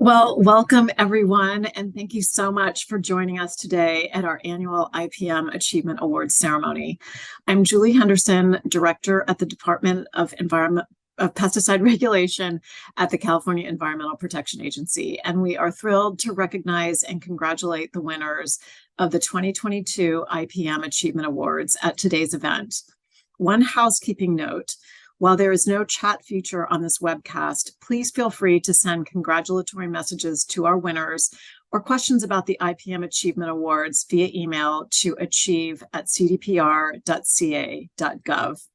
Well, welcome everyone, and thank you so much for joining us today at our annual IPM Achievement Award ceremony. I'm Julie Henderson, Director at the Department of Pesticide Regulation at the California Environmental Protection Agency, and we are thrilled to recognize and congratulate the winners of the 2022 IPM Achievement Awards at today's event. One housekeeping note. While there is no chat feature on this webcast, please feel free to send congratulatory messages to our winners or questions about the IPM Achievement Awards via email to achieve@cdpr.ca.gov.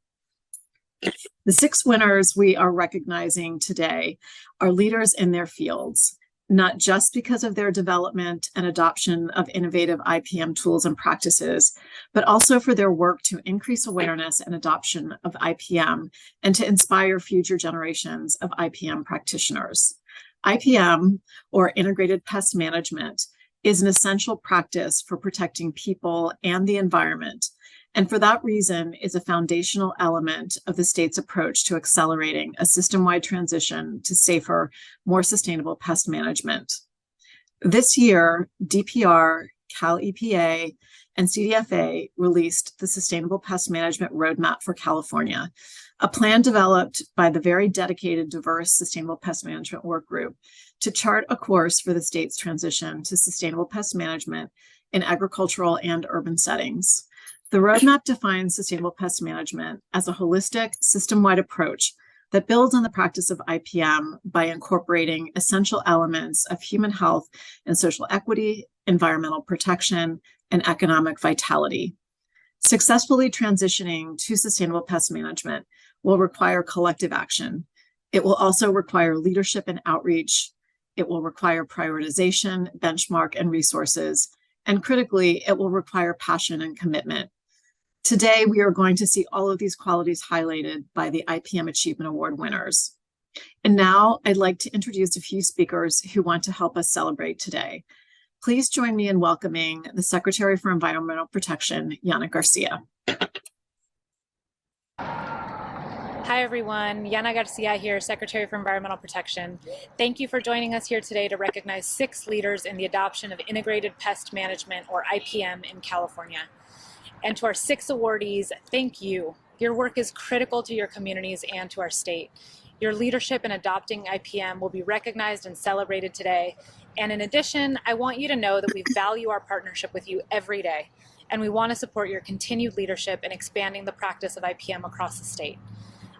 The 6 winners we are recognizing today are leaders in their fields, not just because of their development and adoption of innovative IPM tools and practices, but also for their work to increase awareness and adoption of IPM and to inspire future generations of IPM practitioners. IPM, or Integrated Pest Management, is an essential practice for protecting people and the environment, and for that reason is a foundational element of the state's approach to accelerating a system-wide transition to safer, more sustainable pest management. This year, DPR, Cal EPA, and CDFA released the Sustainable Pest Management Roadmap for California, a plan developed by the very dedicated, diverse Sustainable Pest Management Work Group to chart a course for the state's transition to sustainable pest management in agricultural and urban settings. The roadmap defines sustainable pest management as a holistic, system-wide approach that builds on the practice of IPM by incorporating essential elements of human health and social equity, environmental protection, and economic vitality. Successfully transitioning to sustainable pest management will require collective action. It will also require leadership and outreach. It will require prioritization, benchmark, and resources. And critically, it will require passion and commitment. Today, we are going to see all of these qualities highlighted by the IPM Achievement Award winners. And now I'd like to introduce a few speakers who want to help us celebrate today. Please join me in welcoming the Secretary for Environmental Protection, Yana Garcia. Hi everyone, Yana Garcia here, Secretary for Environmental Protection. Thank you for joining us here today to recognize 6 leaders in the adoption of Integrated Pest Management, or IPM, in California. And to our 6 awardees, thank you. Your work is critical to your communities and to our state. Your leadership in adopting IPM will be recognized and celebrated today. And in addition, I want you to know that we value our partnership with you every day, and we want to support your continued leadership in expanding the practice of IPM across the state.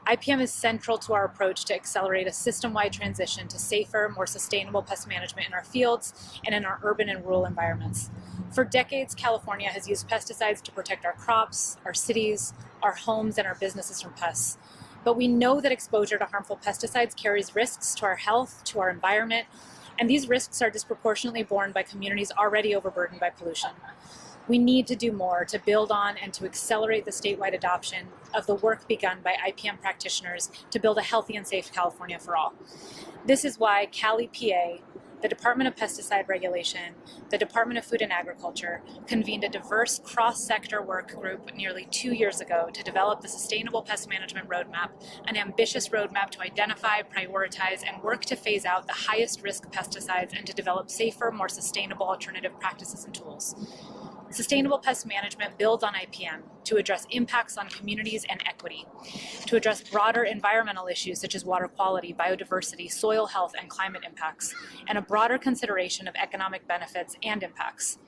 IPM is central to our approach to accelerate a system-wide transition to safer, more sustainable pest management in our fields and in our urban and rural environments. For decades, California has used pesticides to protect our crops, our cities, our homes, and our businesses from pests. But we know that exposure to harmful pesticides carries risks to our health, to our environment, and these risks are disproportionately borne by communities already overburdened by pollution. We need to do more to build on and to accelerate the statewide adoption of the work begun by IPM practitioners to build a healthy and safe California for all. This is why Cal EPA, the Department of Pesticide Regulation, the Department of Food and Agriculture convened a diverse cross-sector work group nearly 2 years ago to develop the Sustainable Pest Management Roadmap, an ambitious roadmap to identify, prioritize, and work to phase out the highest risk pesticides and to develop safer, more sustainable alternative practices and tools. Sustainable pest management builds on IPM to address impacts on communities and equity, to address broader environmental issues such as water quality, biodiversity, soil health, and climate impacts, and a broader consideration of economic benefits and impacts.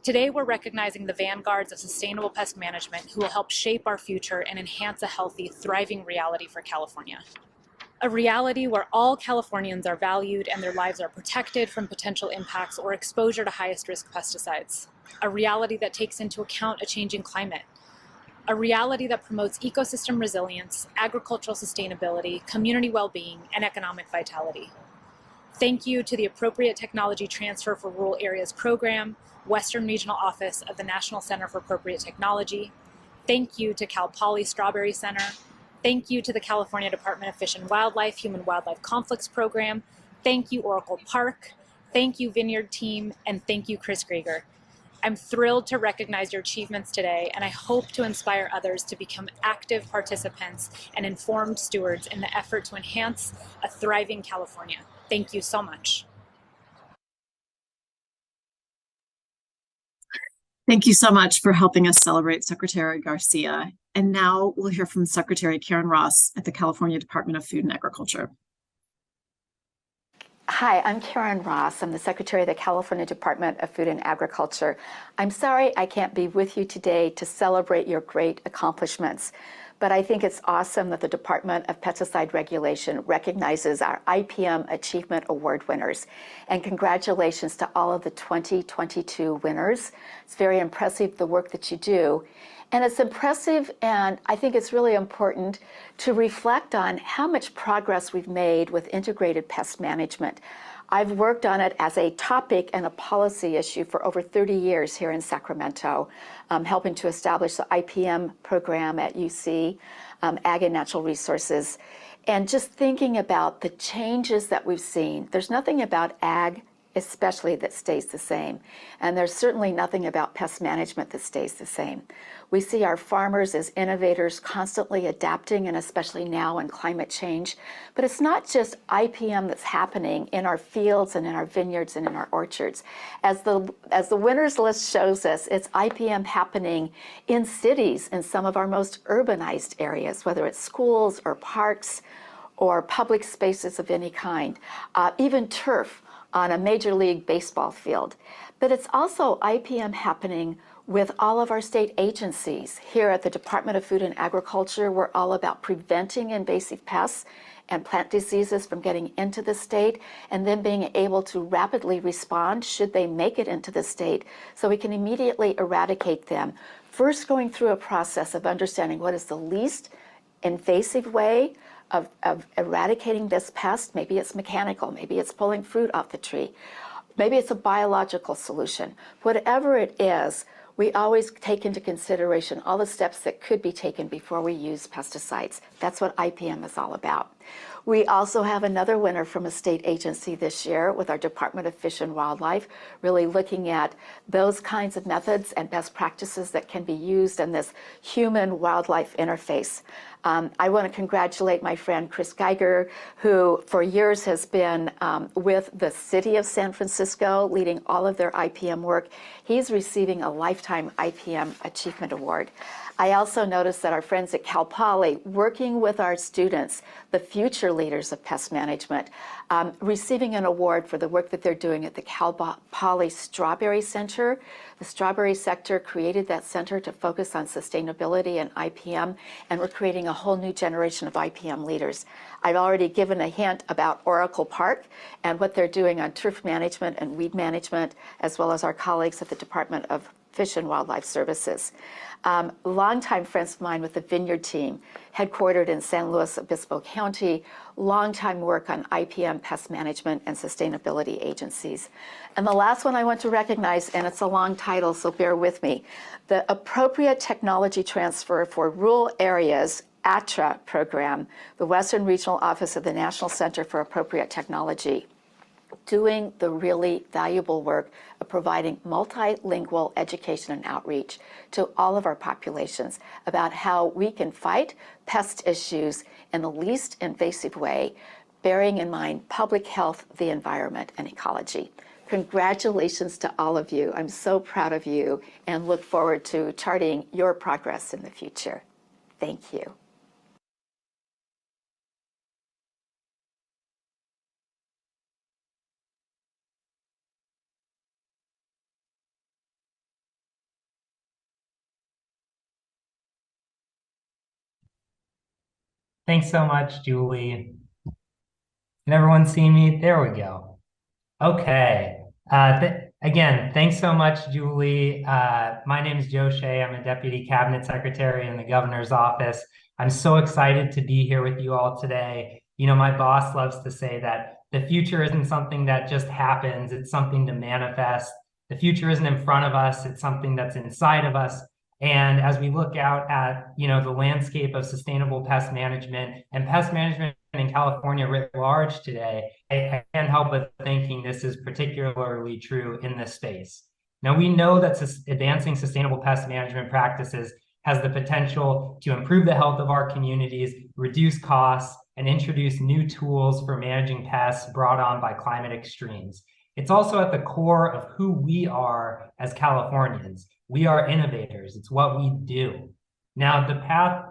Today, we're recognizing the vanguards of sustainable pest management who will help shape our future and enhance a healthy, thriving reality for California. A reality where all Californians are valued and their lives are protected from potential impacts or exposure to highest risk pesticides. A reality that takes into account a changing climate. A reality that promotes ecosystem resilience, agricultural sustainability, community well-being, and economic vitality. Thank you to the Appropriate Technology Transfer for Rural Areas Program, Western Regional Office of the National Center for Appropriate Technology. Thank you to Cal Poly Strawberry Center. Thank you to the California Department of Fish and Wildlife Human-Wildlife Conflicts Program. Thank you, Oracle Park. Thank you, Vineyard Team. And thank you, Chris Grieger. I'm thrilled to recognize your achievements today, and I hope to inspire others to become active participants and informed stewards in the effort to enhance a thriving California. Thank you so much. Thank you so much for helping us celebrate Secretary Garcia. And now we'll hear from Secretary Karen Ross at the California Department of Food and Agriculture. Hi, I'm Karen Ross. I'm the Secretary of the California Department of Food and Agriculture. I'm sorry I can't be with you today to celebrate your great accomplishments, but I think it's awesome that the Department of Pesticide Regulation recognizes our IPM Achievement Award winners. And congratulations to all of the 2022 winners. It's very impressive, the work that you do. And it's impressive, and I think it's really important to reflect on how much progress we've made with integrated pest management. I've worked on it as a topic and a policy issue for over 30 years here in Sacramento, helping to establish the IPM program at UC, Ag and Natural Resources, and just thinking about the changes that we've seen. There's nothing about ag especially that stays the same. And there's certainly nothing about pest management that stays the same. We see our farmers as innovators constantly adapting, and especially now in climate change. But it's not just IPM that's happening in our fields and in our vineyards and in our orchards. As the winners list shows us, it's IPM happening in cities, in some of our most urbanized areas, whether it's schools or parks or public spaces of any kind, even turf on a Major League Baseball field. But it's also IPM happening with all of our state agencies. Here at the Department of Food and Agriculture, we're all about preventing invasive pests and plant diseases from getting into the state, and then being able to rapidly respond should they make it into the state, so we can immediately eradicate them. First, going through a process of understanding what is the least invasive way of eradicating this pest. Maybe it's mechanical, maybe it's pulling fruit off the tree, maybe it's a biological solution. Whatever it is, we always take into consideration all the steps that could be taken before we use pesticides. That's what IPM is all about. We also have another winner from a state agency this year with our Department of Fish and Wildlife, really looking at those kinds of methods and best practices that can be used in this human-wildlife interface. I want to congratulate my friend Chris Geiger, who for years has been with the city of San Francisco, leading all of their IPM work. He's receiving a Lifetime IPM Achievement Award. I also noticed that our friends at Cal Poly, working with our students, the future leaders of pest management, receiving an award for the work that they're doing at the Cal Poly Strawberry Center. The strawberry sector created that center to focus on sustainability and IPM, and we're creating a whole new generation of IPM leaders. I've already given a hint about Oracle Park and what they're doing on turf management and weed management, as well as our colleagues at the Department of Fish and Wildlife Services. Longtime friends of mine with the Vineyard team, headquartered in San Luis Obispo County, longtime work on IPM pest management and sustainability agencies. And the last one I want to recognize, and it's a long title, so bear with me, the Appropriate Technology Transfer for Rural Areas ATRA program, the Western Regional Office of the National Center for Appropriate Technology, doing the really valuable work of providing multilingual education and outreach to all of our populations about how we can fight pest issues in the least invasive way, bearing in mind public health, the environment, and ecology. Congratulations to all of you. I'm so proud of you and look forward to charting your progress in the future. Thank you. Thanks so much, Julie. Can everyone see me? There we go. Okay. Again, thanks so much, Julie. My name is Joe Shea. I'm a Deputy Cabinet Secretary in the Governor's Office. I'm so excited to be here with you all today. You know, my boss loves to say that the future isn't something that just happens. It's something to manifest. The future isn't in front of us. It's something that's inside of us. And as we look out at, you know, the landscape of sustainable pest management and pest management in California writ large today, I can't help but thinking this is particularly true in this space. Now, we know that advancing sustainable pest management practices has the potential to improve the health of our communities, reduce costs, and introduce new tools for managing pests brought on by climate extremes. It's also at the core of who we are as Californians. We are innovators. It's what we do. Now, the path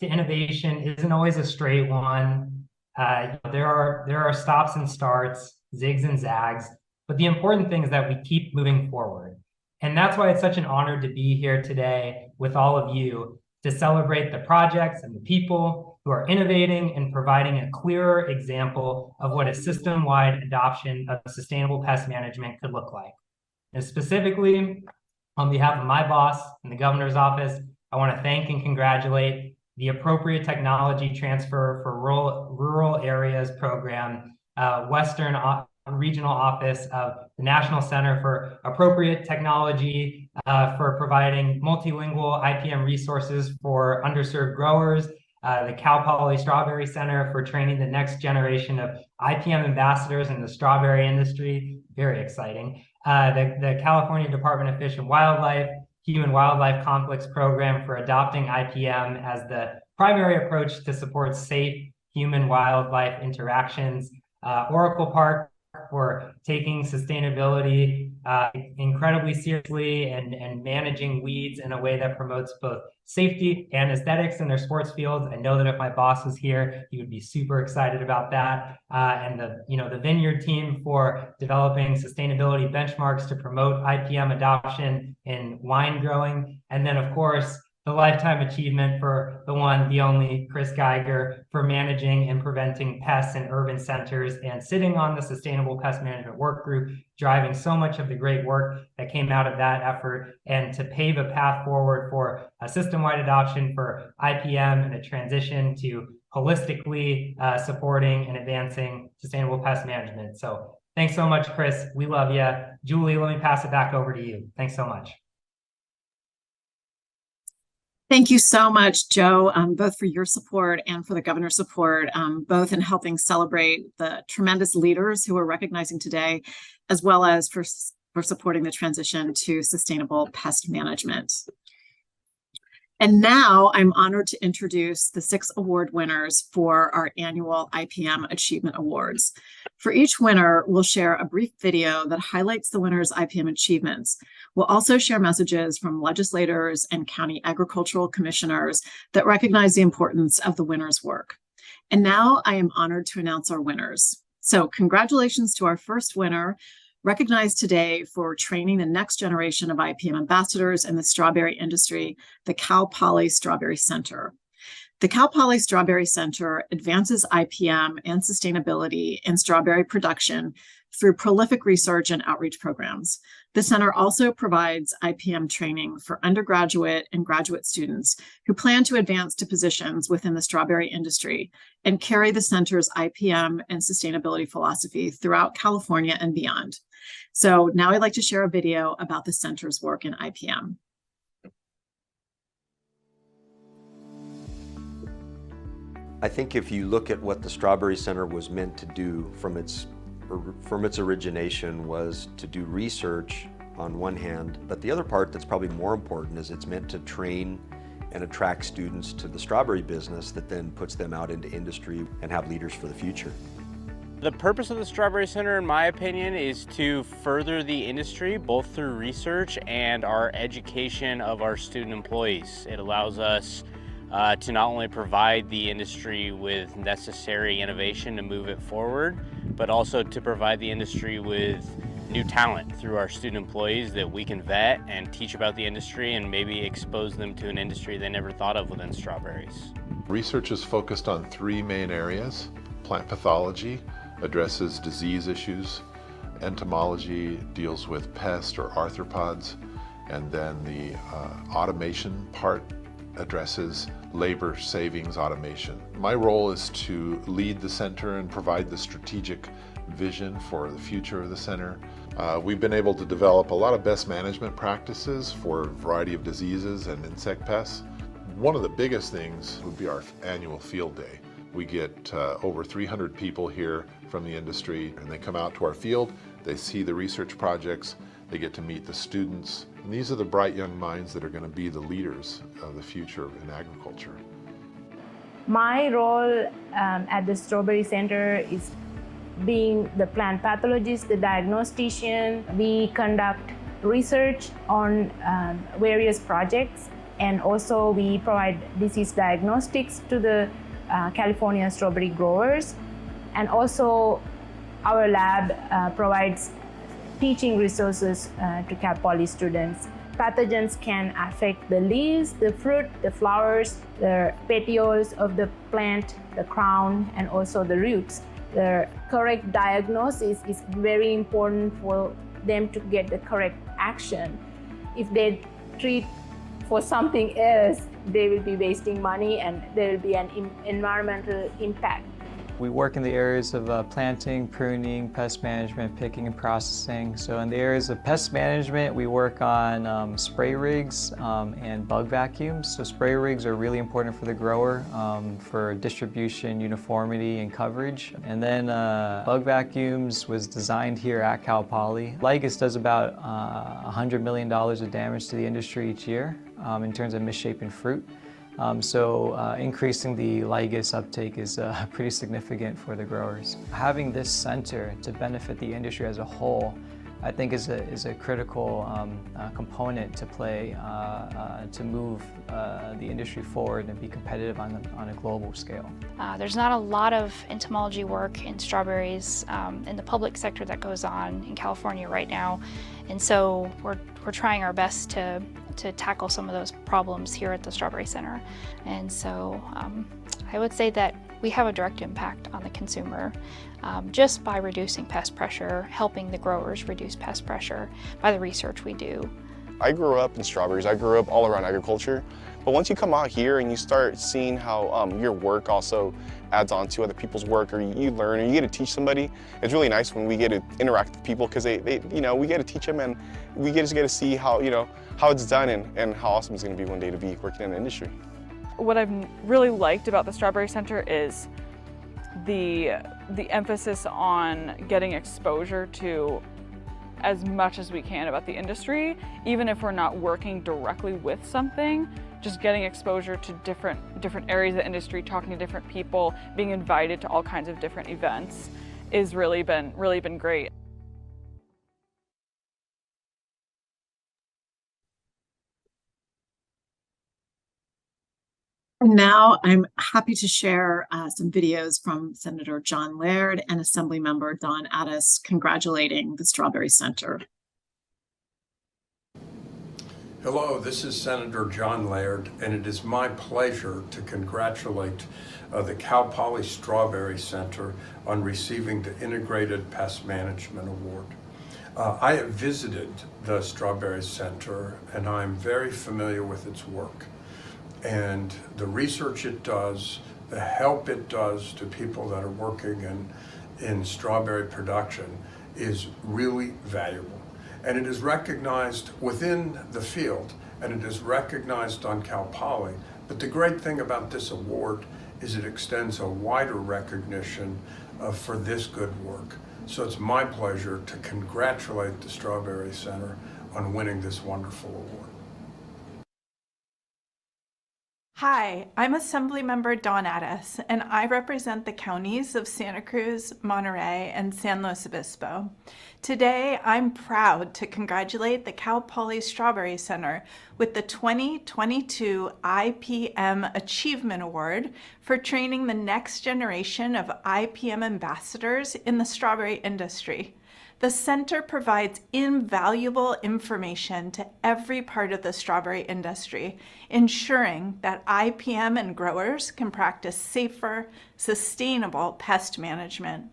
to innovation isn't always a straight one. There are stops and starts, zigs and zags, but the important thing is that we keep moving forward. And that's why it's such an honor to be here today with all of you to celebrate the projects and the people who are innovating and providing a clearer example of what a system-wide adoption of sustainable pest management could look like. And specifically, on behalf of my boss and the governor's office, I want to thank and congratulate the Appropriate Technology Transfer for Rural Areas Program, Western Regional Office of the National Center for Appropriate Technology for providing multilingual IPM resources for underserved growers, the Cal Poly Strawberry Center for training the next generation of IPM ambassadors in the strawberry industry, very exciting, the California Department of Fish and Wildlife, Human-Wildlife Conflicts Program for adopting IPM as the primary approach to support safe human-wildlife interactions, Oracle Park for taking sustainability incredibly seriously and managing weeds in a way that promotes both safety and aesthetics in their sports fields. I know that if my boss was here, he would be super excited about that. And the Vineyard team for developing sustainability benchmarks to promote IPM adoption in wine growing. And then, of course, the lifetime achievement for the one, the only Chris Geiger for managing and preventing pests in urban centers and sitting on the Sustainable Pest Management Work Group, driving so much of the great work that came out of that effort and to pave a path forward for a system-wide adoption for IPM and a transition to holistically supporting and advancing sustainable pest management. So thanks so much, Chris. We love you. Julie, let me pass it back over to you. Thanks so much. Thank you so much, Joe, both for your support and for the governor's support, both in helping celebrate the tremendous leaders who are recognizing today, as well as for supporting the transition to sustainable pest management. And now I'm honored to introduce the 6 award winners for our annual IPM Achievement Awards. For each winner, we'll share a brief video that highlights the winner's IPM achievements. We'll also share messages from legislators and county agricultural commissioners that recognize the importance of the winner's work. And now I am honored to announce our winners. So congratulations to our first winner, recognized today for training the next generation of IPM ambassadors in the strawberry industry, the Cal Poly Strawberry Center. The Cal Poly Strawberry Center advances IPM and sustainability in strawberry production through prolific research and outreach programs. The center also provides IPM training for undergraduate and graduate students who plan to advance to positions within the strawberry industry and carry the center's IPM and sustainability philosophy throughout California and beyond. So now I'd like to share a video about the center's work in IPM. I think if you look at what the Strawberry Center was meant to do from its origination was to do research on one hand, but the other part that's probably more important is it's meant to train and attract students to the strawberry business that then puts them out into industry and have leaders for the future. The purpose of the Strawberry Center, in my opinion, is to further the industry, both through research and our education of our student employees. It allows us to not only provide the industry with necessary innovation to move it forward, but also to provide the industry with new talent through our student employees that we can vet and teach about the industry and maybe expose them to an industry they never thought of within strawberries. Research is focused on 3 main areas. Plant pathology addresses disease issues, entomology deals with pests or arthropods, and then the automation part addresses labor savings automation. My role is to lead the center and provide the strategic vision for the future of the center. We've been able to develop a lot of best management practices for a variety of diseases and insect pests. One of the biggest things would be our annual field day. We get over 300 people here from the industry, and they come out to our field, they see the research projects, they get to meet the students, and these are the bright young minds that are going to be the leaders of the future in agriculture. My role at the Strawberry Center is being the plant pathologist, the diagnostician. We conduct research on various projects, and also we provide disease diagnostics to the California strawberry growers. And also our lab provides teaching resources to Cal Poly students. Pathogens can affect the leaves, the fruit, the flowers, the petioles of the plant, the crown, and also the roots. The correct diagnosis is very important for them to get the correct action. If they treat for something else, they will be wasting money and there will be an environmental impact. We work in the areas of planting, pruning, pest management, picking and processing. So in the areas of pest management, we work on spray rigs and bug vacuums. So spray rigs are really important for the grower for distribution, uniformity, and coverage. And then bug vacuums was designed here at Cal Poly. Lygus does about $100 million of damage to the industry each year in terms of misshapen fruit. So increasing the Lygus uptake is pretty significant for the growers. Having this center to benefit the industry as a whole, I think is a critical component to play to move the industry forward and be competitive on a global scale. There's not a lot of entomology work in strawberries in the public sector that goes on in California right now, and so we're trying our best to tackle some of those problems here at the Strawberry Center. And so I would say that we have a direct impact on the consumer just by reducing pest pressure, helping the growers reduce pest pressure by the research we do. I grew up in strawberries. I grew up all around agriculture. But once you come out here and you start seeing how your work also adds on to other people's work, or you learn, or you get to teach somebody, it's really nice when we get to interact with people, because they we get to teach them, and we just get to see how how it's done and how awesome it's going to be one day to be working in the industry. What I've really liked about the Strawberry Center is the emphasis on getting exposure to as much as we can about the industry, even if we're not working directly with something. Just getting exposure to different areas of the industry, talking to different people, being invited to all kinds of different events is really been great. And now I'm happy to share some videos from Senator John Laird and Assemblymember Don Addis congratulating the Strawberry Center. Hello, this is Senator John Laird, and it is my pleasure to congratulate the Cal Poly Strawberry Center on receiving the Integrated Pest Management Award. I have visited the Strawberry Center, and I'm very familiar with its work. And the research it does, the help it does to people that are working in strawberry production is really valuable. And it is recognized within the field, and it is recognized on Cal Poly. But the great thing about this award is it extends a wider recognition for this good work. So it's my pleasure to congratulate the Strawberry Center on winning this wonderful award. Hi, I'm Assemblymember Don Addis, and I represent the counties of Santa Cruz, Monterey, and San Luis Obispo. Today, I'm proud to congratulate the Cal Poly Strawberry Center with the 2022 IPM Achievement Award for training the next generation of IPM ambassadors in the strawberry industry. The center provides invaluable information to every part of the strawberry industry, ensuring that IPM and growers can practice safer, sustainable pest management.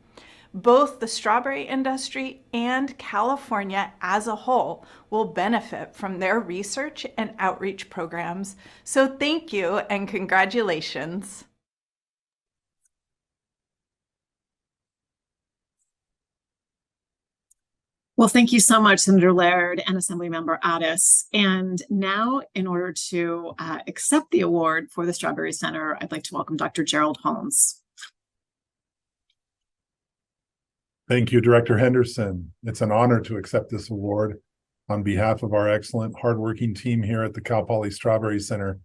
Both the strawberry industry and California as a whole will benefit from their research and outreach programs. So thank you and congratulations. Well, thank you so much, Senator Laird and Assemblymember Addis. And now, in order to accept the award for the Strawberry Center, I'd like to welcome Dr. Gerald Holmes. Thank you, Director Henderson. It's an honor to accept this award on behalf of our excellent, hardworking team here at the Cal Poly Strawberry Center.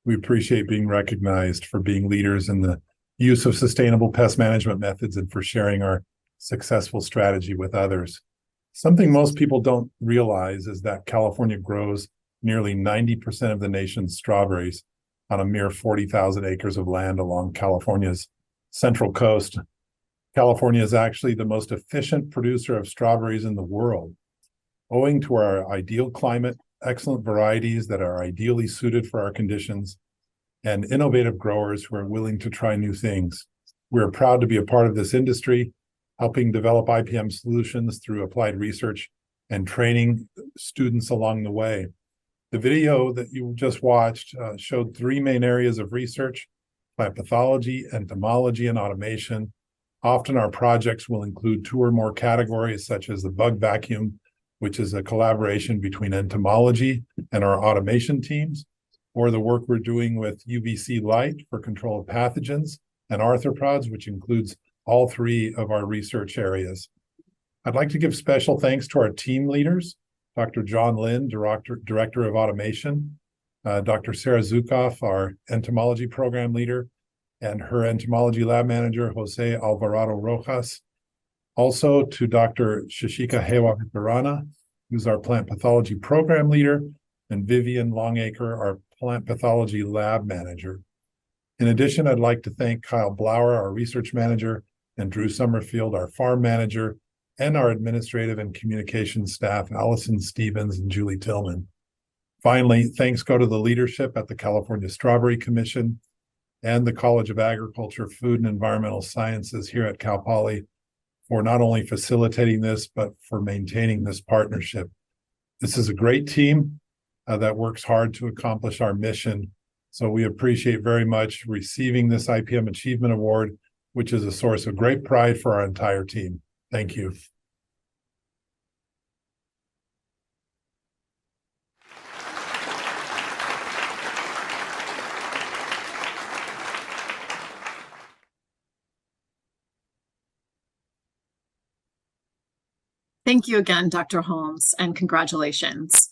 We appreciate being recognized for being leaders in the use of sustainable pest management methods and for sharing our successful strategy with others. Something most people don't realize is that California grows nearly 90% of the nation's strawberries on a mere 40,000 acres of land along California's central coast. California is actually the most efficient producer of strawberries in the world, owing to our ideal climate, excellent varieties that are ideally suited for our conditions, and innovative growers who are willing to try new things. We're proud to be a part of this industry, helping develop IPM solutions through applied research and training students along the way. The video that you just watched showed three main areas of research: plant pathology, entomology, and automation. Often our projects will include two or more categories, such as the bug vacuum, which is a collaboration between entomology and our automation teams, or the work we're doing with UVC light for control of pathogens, and arthropods, which includes all three of our research areas. I'd like to give special thanks to our team leaders, Dr. John Lin, Director of Automation, Dr. Sarah Zukoff, our entomology program leader, and her entomology lab manager, Jose Alvarado Rojas. Also to Dr. Shashika Hewa-Hirana, who's our plant pathology program leader, and Vivian Longacre, our plant pathology lab manager. In addition, I'd like to thank Kyle Blauer, our research manager, and Drew Summerfield, our farm manager, and our administrative and communications staff, Allison Stevens and Julie Tillman. Finally, thanks go to the leadership at the California Strawberry Commission and the College of Agriculture, Food, and Environmental Sciences here at Cal Poly for not only facilitating this, but for maintaining this partnership. This is a great team that works hard to accomplish our mission. So we appreciate very much receiving this IPM Achievement Award, which is a source of great pride for our entire team. Thank you. Thank you again, Dr. Holmes, and congratulations.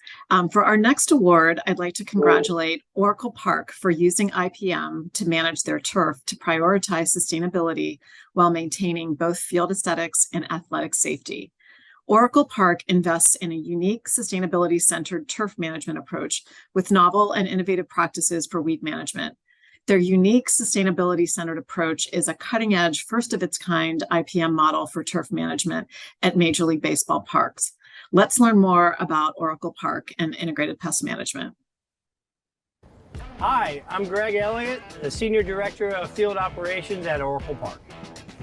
For our next award, I'd like to congratulate Oracle Park for using IPM to manage their turf to prioritize sustainability while maintaining both field aesthetics and athletic safety. Oracle Park invests in a unique sustainability-centered turf management approach with novel and innovative practices for weed management. Their unique sustainability-centered approach is a cutting-edge, first-of-its-kind IPM model for turf management at Major League Baseball parks. Let's learn more about Oracle Park and integrated pest management. Hi, I'm Greg Elliott, the Senior Director of Field Operations at Oracle Park.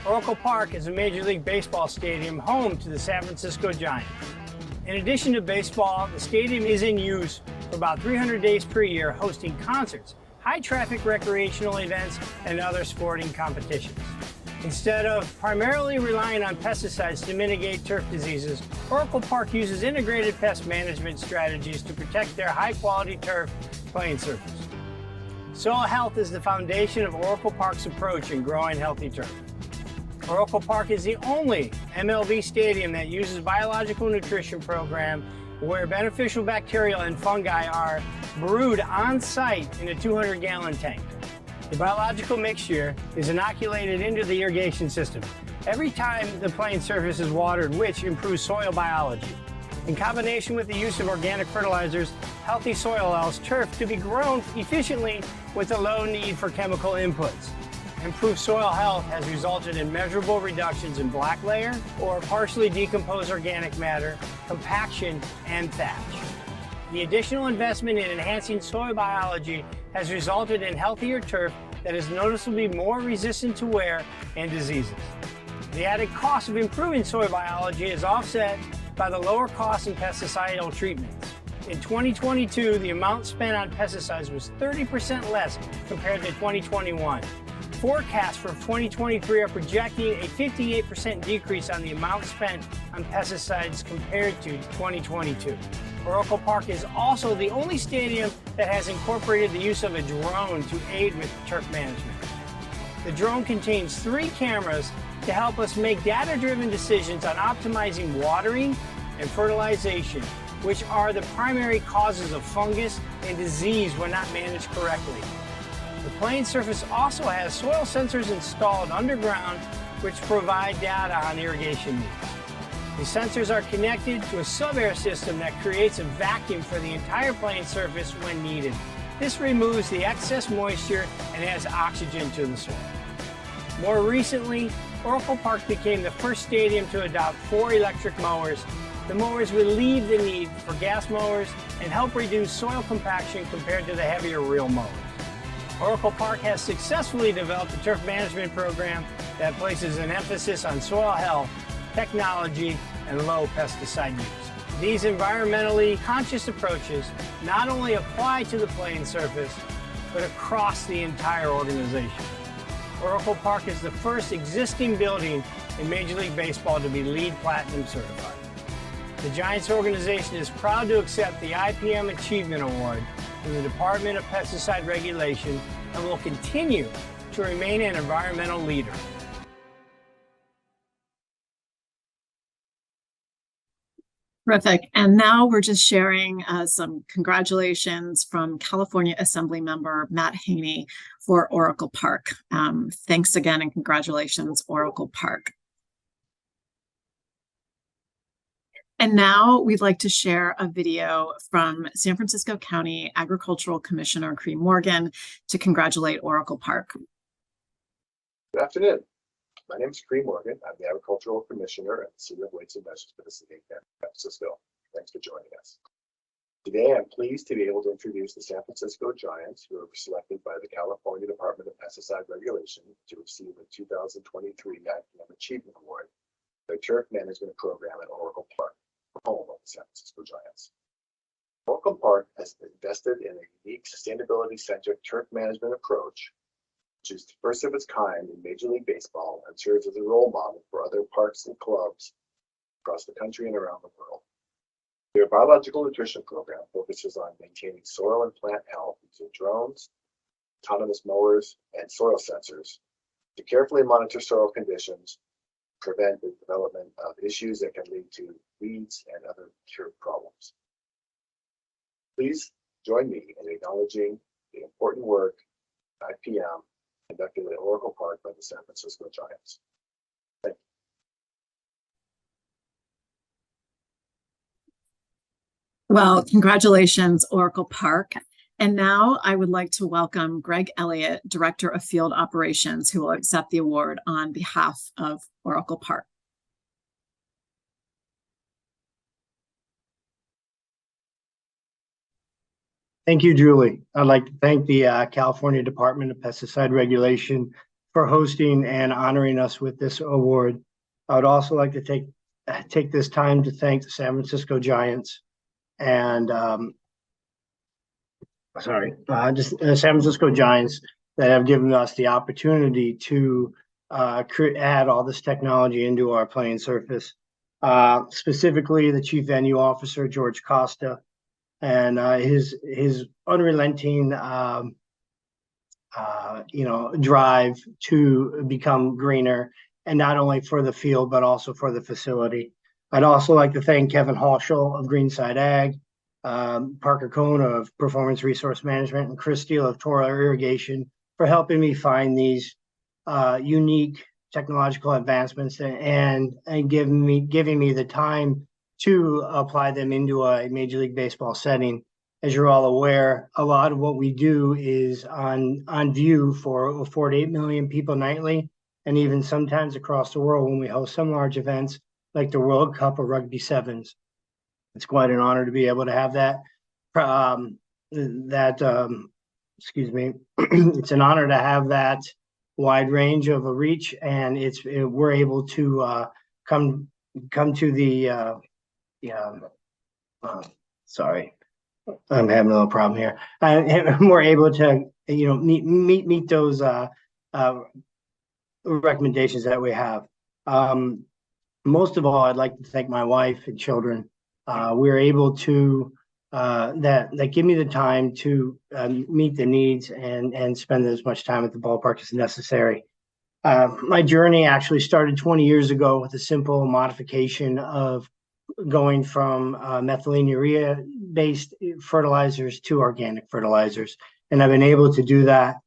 Oracle Park is a Major League Baseball stadium home to the San Francisco Giants. In addition to baseball, the stadium is in use for about 300 days per year, hosting concerts, high-traffic recreational events, and other sporting competitions. Instead of primarily relying on pesticides to mitigate turf diseases, Oracle Park uses integrated pest management strategies to protect their high-quality turf playing surface. Soil health is the foundation of Oracle Park's approach in growing healthy turf. Oracle Park is the only MLB stadium that uses biological nutrition program where beneficial bacteria and fungi are brewed on site in a 200-gallon tank. The biological mixture is inoculated into the irrigation system every time the playing surface is watered, which improves soil biology. In combination with the use of organic fertilizers, healthy soil allows turf to be grown efficiently with a low need for chemical inputs. Improved soil health has resulted in measurable reductions in black layer or partially decomposed organic matter, compaction, and thatch. The additional investment in enhancing soil biology has resulted in healthier turf that is noticeably more resistant to wear and diseases. The added cost of improving soil biology is offset by the lower cost in pesticidal treatments. In 2022, the amount spent on pesticides was 30% less compared to 2021. Forecasts for 2023 are projecting a 58% decrease on the amount spent on pesticides compared to 2022. Oracle Park is also the only stadium that has incorporated the use of a drone to aid with turf management. The drone contains 3 cameras to help us make data-driven decisions on optimizing watering and fertilization, which are the primary causes of fungus and disease when not managed correctly. The playing surface also has soil sensors installed underground which provide data on irrigation needs. The sensors are connected to a sub-air system that creates a vacuum for the entire playing surface when needed. This removes the excess moisture and adds oxygen to the soil. More recently, Oracle Park became the first stadium to adopt 4 electric mowers. The mowers relieve the need for gas mowers and help reduce soil compaction compared to the heavier reel mowers. Oracle Park has successfully developed a turf management program that places an emphasis on soil health, technology, and low pesticide use. These environmentally conscious approaches not only apply to the playing surface, but across the entire organization. Oracle Park is the first existing building in Major League Baseball to be LEED Platinum certified. The Giants organization is proud to accept the IPM Achievement Award from the Department of Pesticide Regulation and will continue to remain an environmental leader. Terrific. And now we're just sharing some congratulations from California Assembly Member Matt Haney for Oracle Park. Thanks again and congratulations, Oracle Park. And now we'd like to share a video from San Francisco County Agricultural Commissioner Cree Morgan to congratulate Oracle Park. Good afternoon. My name is Cree Morgan. I'm the Agricultural Commissioner at the City of Weights and Measures for the City of San Francisco. Thanks for joining us. Today, I'm pleased to be able to introduce the San Francisco Giants, who were selected by the California Department of Pesticide Regulation to receive the 2023 IPM Achievement Award, their turf management program at Oracle Park, home of the San Francisco Giants. Oracle Park has invested in a unique sustainability-centric turf management approach, which is the first of its kind in Major League Baseball and serves as a role model for other parks and clubs across the country and around the world. Their biological nutrition program focuses on maintaining soil and plant health using drones, autonomous mowers, and soil sensors to carefully monitor soil conditions, prevent the development of issues that can lead to weeds and other turf problems. Please join me in acknowledging the important work IPM conducted at Oracle Park by the San Francisco Giants. Thank you. Well, congratulations, Oracle Park. And now I would like to welcome Greg Elliott, Director of Field Operations, who will accept the award on behalf of Oracle Park. Thank you, Julie. I'd like to thank the California Department of Pesticide Regulation for hosting and honoring us with this award. I would also like to take this time to thank the San Francisco Giants and the San Francisco Giants that have given us the opportunity to add all this technology into our playing surface. Specifically, the Chief Venue Officer, George Costa, and his unrelenting drive to become greener, and not only for the field but also for the facility. I'd also like to thank Kevin Halschel of Greenside Ag, Parker Cohn of Performance Resource Management, and Chris Steele of Toro Irrigation for helping me find these unique technological advancements and giving me the time to apply them into a Major League Baseball setting. As you're all aware, a lot of what we do is on view for 4 to 8 million people nightly, and even sometimes across the world when we host some large events like the World Cup or Rugby Sevens. It's quite an honor to be able to have that. It's an honor to have that wide range of a reach, and we're able to come to the sorry, I'm having a little problem here. We're able to meet those recommendations that we have. Most of all, I'd like to thank my wife and children. We're able to that give me the time to meet the needs and spend as much time at the ballpark as necessary. My journey actually started 20 years ago with a simple modification of going from methylene urea based fertilizers to organic fertilizers. And I've been able to do that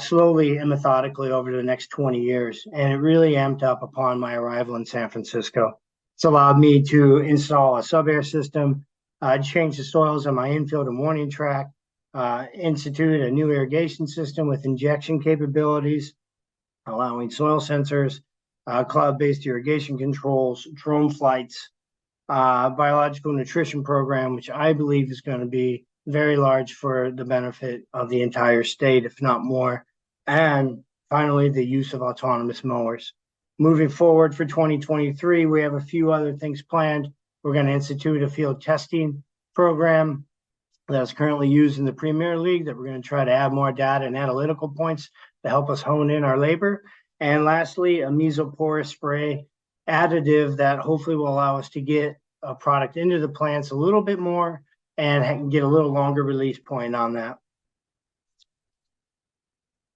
slowly and methodically over the next 20 years. And it really amped up upon my arrival in San Francisco. It's allowed me to install a sub-air system, change the soils on my infield and warning track, institute a new irrigation system with injection capabilities, allowing soil sensors, cloud-based irrigation controls, drone flights, biological nutrition program, which I believe is going to be very large for the benefit of the entire state, if not more. And finally, the use of autonomous mowers. Moving forward for 2023, we have a few other things planned. We're going to institute a field testing program that's currently used in the Premier League that we're going to try to add more data and analytical points to help us hone in our labor. And lastly, a mesoporous spray additive that hopefully will allow us to get a product into the plants a little bit more and get a little longer release point on that.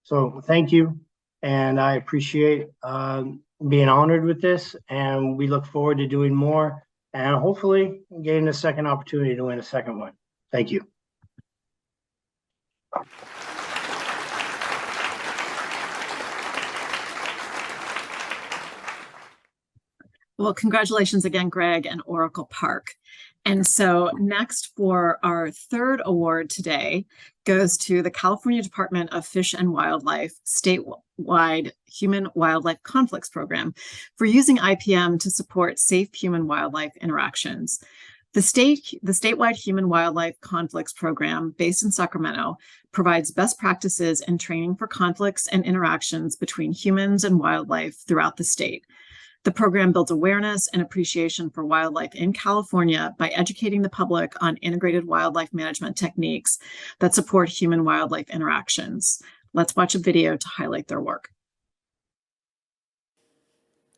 So thank you. And I appreciate being honored with this, and we look forward to doing more and hopefully getting a second opportunity to win a second one. Thank you. Well, congratulations again, Greg and Oracle Park. And so next for our third award today goes to the California Department of Fish and Wildlife statewide Human-Wildlife Conflicts Program for using IPM to support safe human-wildlife interactions. The statewide Human-Wildlife Conflicts Program, based in Sacramento, provides best practices and training for conflicts and interactions between humans and wildlife throughout the state. The program builds awareness and appreciation for wildlife in California by educating the public on integrated wildlife management techniques that support human-wildlife interactions. Let's watch a video to highlight their work.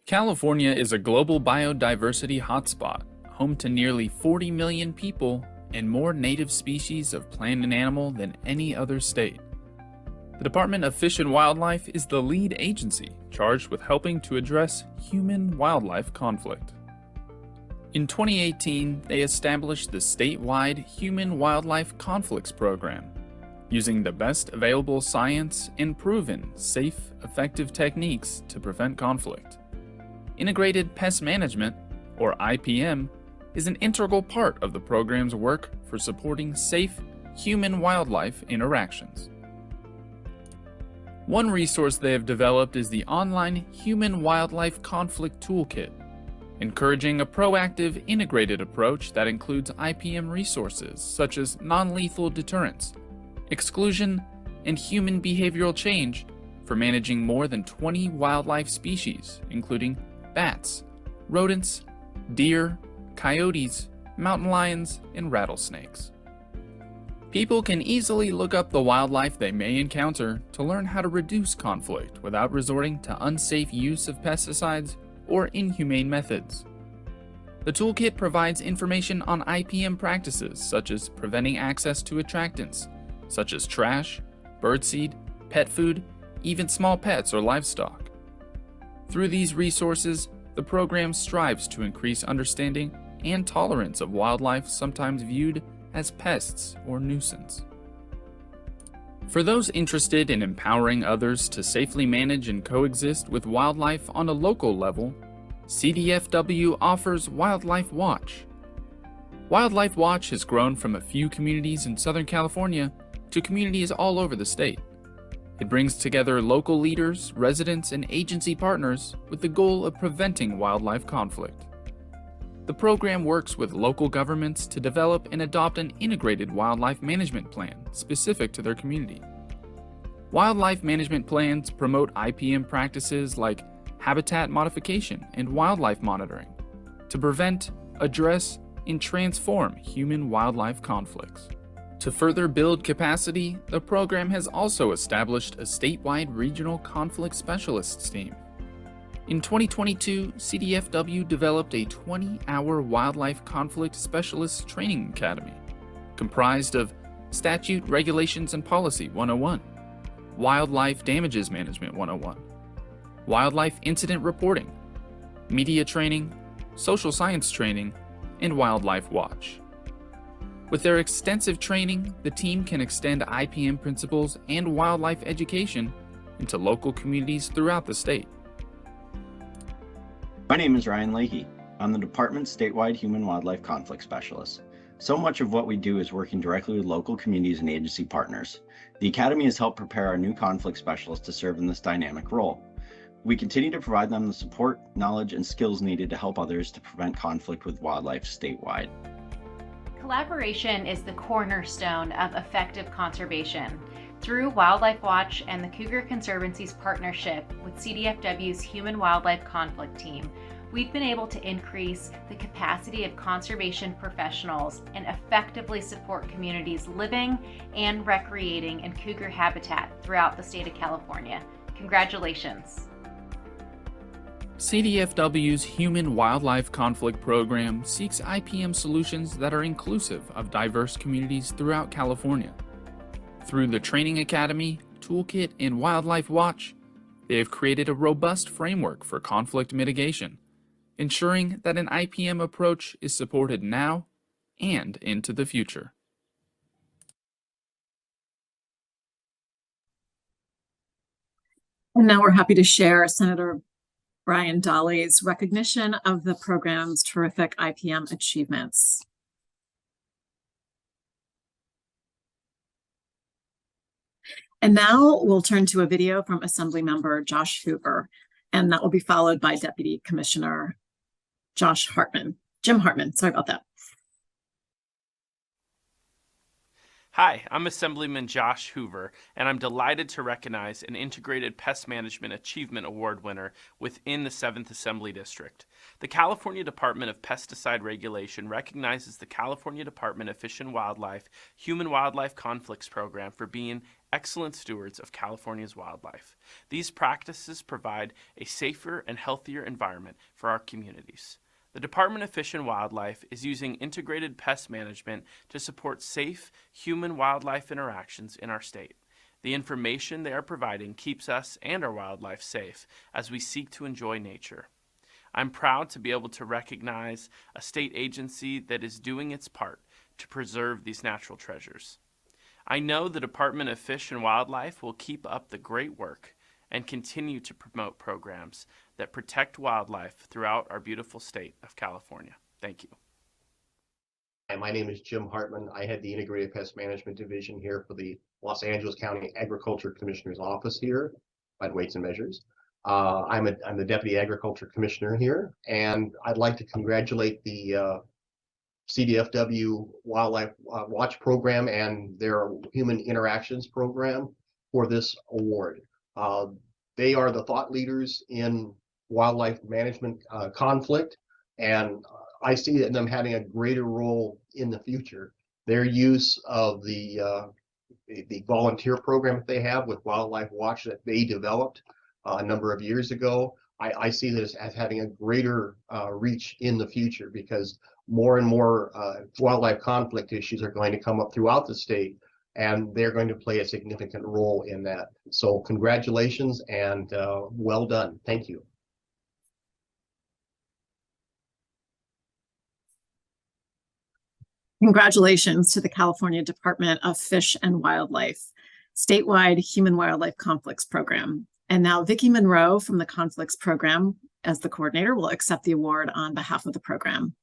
California is a global biodiversity hotspot, home to nearly 40 million people and more native species of plant and animal than any other state. The Department of Fish and Wildlife is the lead agency charged with helping to address human-wildlife conflict. In 2018, they established the statewide Human-Wildlife Conflicts Program, using the best available science and proven, safe, effective techniques to prevent conflict. Integrated Pest Management, or IPM, is an integral part of the program's work for supporting safe human-wildlife interactions. One resource they have developed is the online Human-Wildlife Conflict Toolkit, encouraging a proactive, integrated approach that includes IPM resources such as non-lethal deterrence, exclusion, and human behavioral change for managing more than 20 wildlife species, including bats, rodents, deer, coyotes, mountain lions, and rattlesnakes. People can easily look up the wildlife they may encounter to learn how to reduce conflict without resorting to unsafe use of pesticides or inhumane methods. The toolkit provides information on IPM practices such as preventing access to attractants, such as trash, birdseed, pet food, even small pets or livestock. Through these resources, the program strives to increase understanding and tolerance of wildlife sometimes viewed as pests or nuisance. For those interested in empowering others to safely manage and coexist with wildlife on a local level, CDFW offers Wildlife Watch. Wildlife Watch has grown from a few communities in Southern California to communities all over the state. It brings together local leaders, residents, and agency partners with the goal of preventing wildlife conflict. The program works with local governments to develop and adopt an integrated wildlife management plan specific to their community. Wildlife management plans promote IPM practices like habitat modification and wildlife monitoring to prevent, address, and transform human-wildlife conflicts. To further build capacity, the program has also established a statewide regional conflict specialists team. In 2022, CDFW developed a 20-hour Wildlife Conflict Specialists Training Academy, comprised of Statute, Regulations, and Policy 101, Wildlife Damages Management 101, Wildlife Incident Reporting, Media Training, Social Science Training, and Wildlife Watch. With their extensive training, the team can extend IPM principles and wildlife education into local communities throughout the state. My name is Ryan Leahy. I'm the department's statewide human wildlife conflict specialist. So much of what we do is working directly with local communities and agency partners. The Academy has helped prepare our new conflict specialists to serve in this dynamic role. We continue to provide them the support, knowledge, and skills needed to help others to prevent conflict with wildlife statewide. Collaboration is the cornerstone of effective conservation. Through Wildlife Watch and the Cougar Conservancy's partnership with CDFW's Human Wildlife Conflict Team, we've been able to increase the capacity of conservation professionals and effectively support communities living and recreating in cougar habitat throughout the state of California. Congratulations. CDFW's Human Wildlife Conflict Program seeks IPM solutions that are inclusive of diverse communities throughout California. Through the Training Academy, Toolkit, and Wildlife Watch, they have created a robust framework for conflict mitigation, ensuring that an IPM approach is supported now and into the future. And now we're happy to share Senator Brian Dolly's recognition of the program's terrific IPM achievements. And now we'll turn to a video from Assemblymember Josh Hoover, and that will be followed by Deputy Commissioner Jim Hartman, sorry about that. Hi, I'm Assemblyman Josh Hoover, and I'm delighted to recognize an Integrated Pest Management Achievement Award winner within the 7th Assembly District. The California Department of Pesticide Regulation recognizes the California Department of Fish and Wildlife Human Wildlife Conflicts Program for being excellent stewards of California's wildlife. These practices provide a safer and healthier environment for our communities. The Department of Fish and Wildlife is using integrated pest management to support safe human-wildlife interactions in our state. The information they are providing keeps us and our wildlife safe as we seek to enjoy nature. I'm proud to be able to recognize a state agency that is doing its part to preserve these natural treasures. I know the Department of Fish and Wildlife will keep up the great work and continue to promote programs that protect wildlife throughout our beautiful state of California. Thank you. Hi, my name is Jim Hartman. I head the Integrated Pest Management Division here for the Los Angeles County Agriculture Commissioner's Office here at Weights and Measures. I'm the Deputy Agriculture Commissioner here, and I'd like to congratulate the CDFW Wildlife Watch Program and their Human Interactions Program for this award. They are the thought leaders in wildlife management conflict, and I see them having a greater role in the future. Their use of the volunteer program that they have with Wildlife Watch that they developed a number of years ago, I see this as having a greater reach in the future, because more and more wildlife conflict issues are going to come up throughout the state, and they're going to play a significant role in that. So congratulations and well done. Thank you. Congratulations to the California Department of Fish and Wildlife statewide Human Wildlife Conflicts Program. And now Vicki Monroe from the Conflicts Program, as the coordinator, will accept the award on behalf of the program.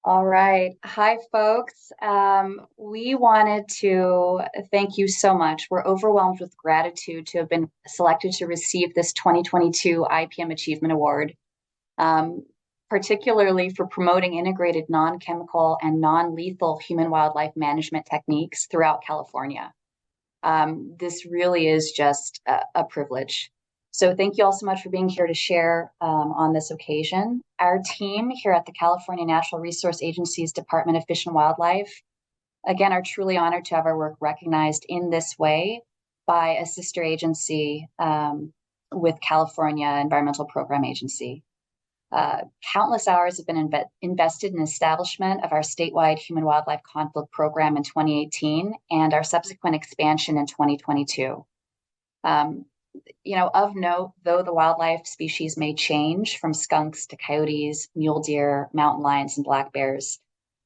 All right. Hi, folks. We wanted to thank you so much. We're overwhelmed with gratitude to have been selected to receive this 2022 IPM Achievement Award, particularly for promoting integrated non-chemical and non-lethal human wildlife management techniques throughout California. This really is just a privilege. So thank you all so much for being here to share on this occasion. Our team here at the California Natural Resource Agency's Department of Fish and Wildlife, again, are truly honored to have our work recognized in this way by a sister agency with California Environmental Program Agency. Countless hours have been invested in establishment of our statewide Human Wildlife Conflict Program in 2018 and our subsequent expansion in 2022. Of note, though the wildlife species may change from skunks to coyotes, mule deer, mountain lions, and black bears,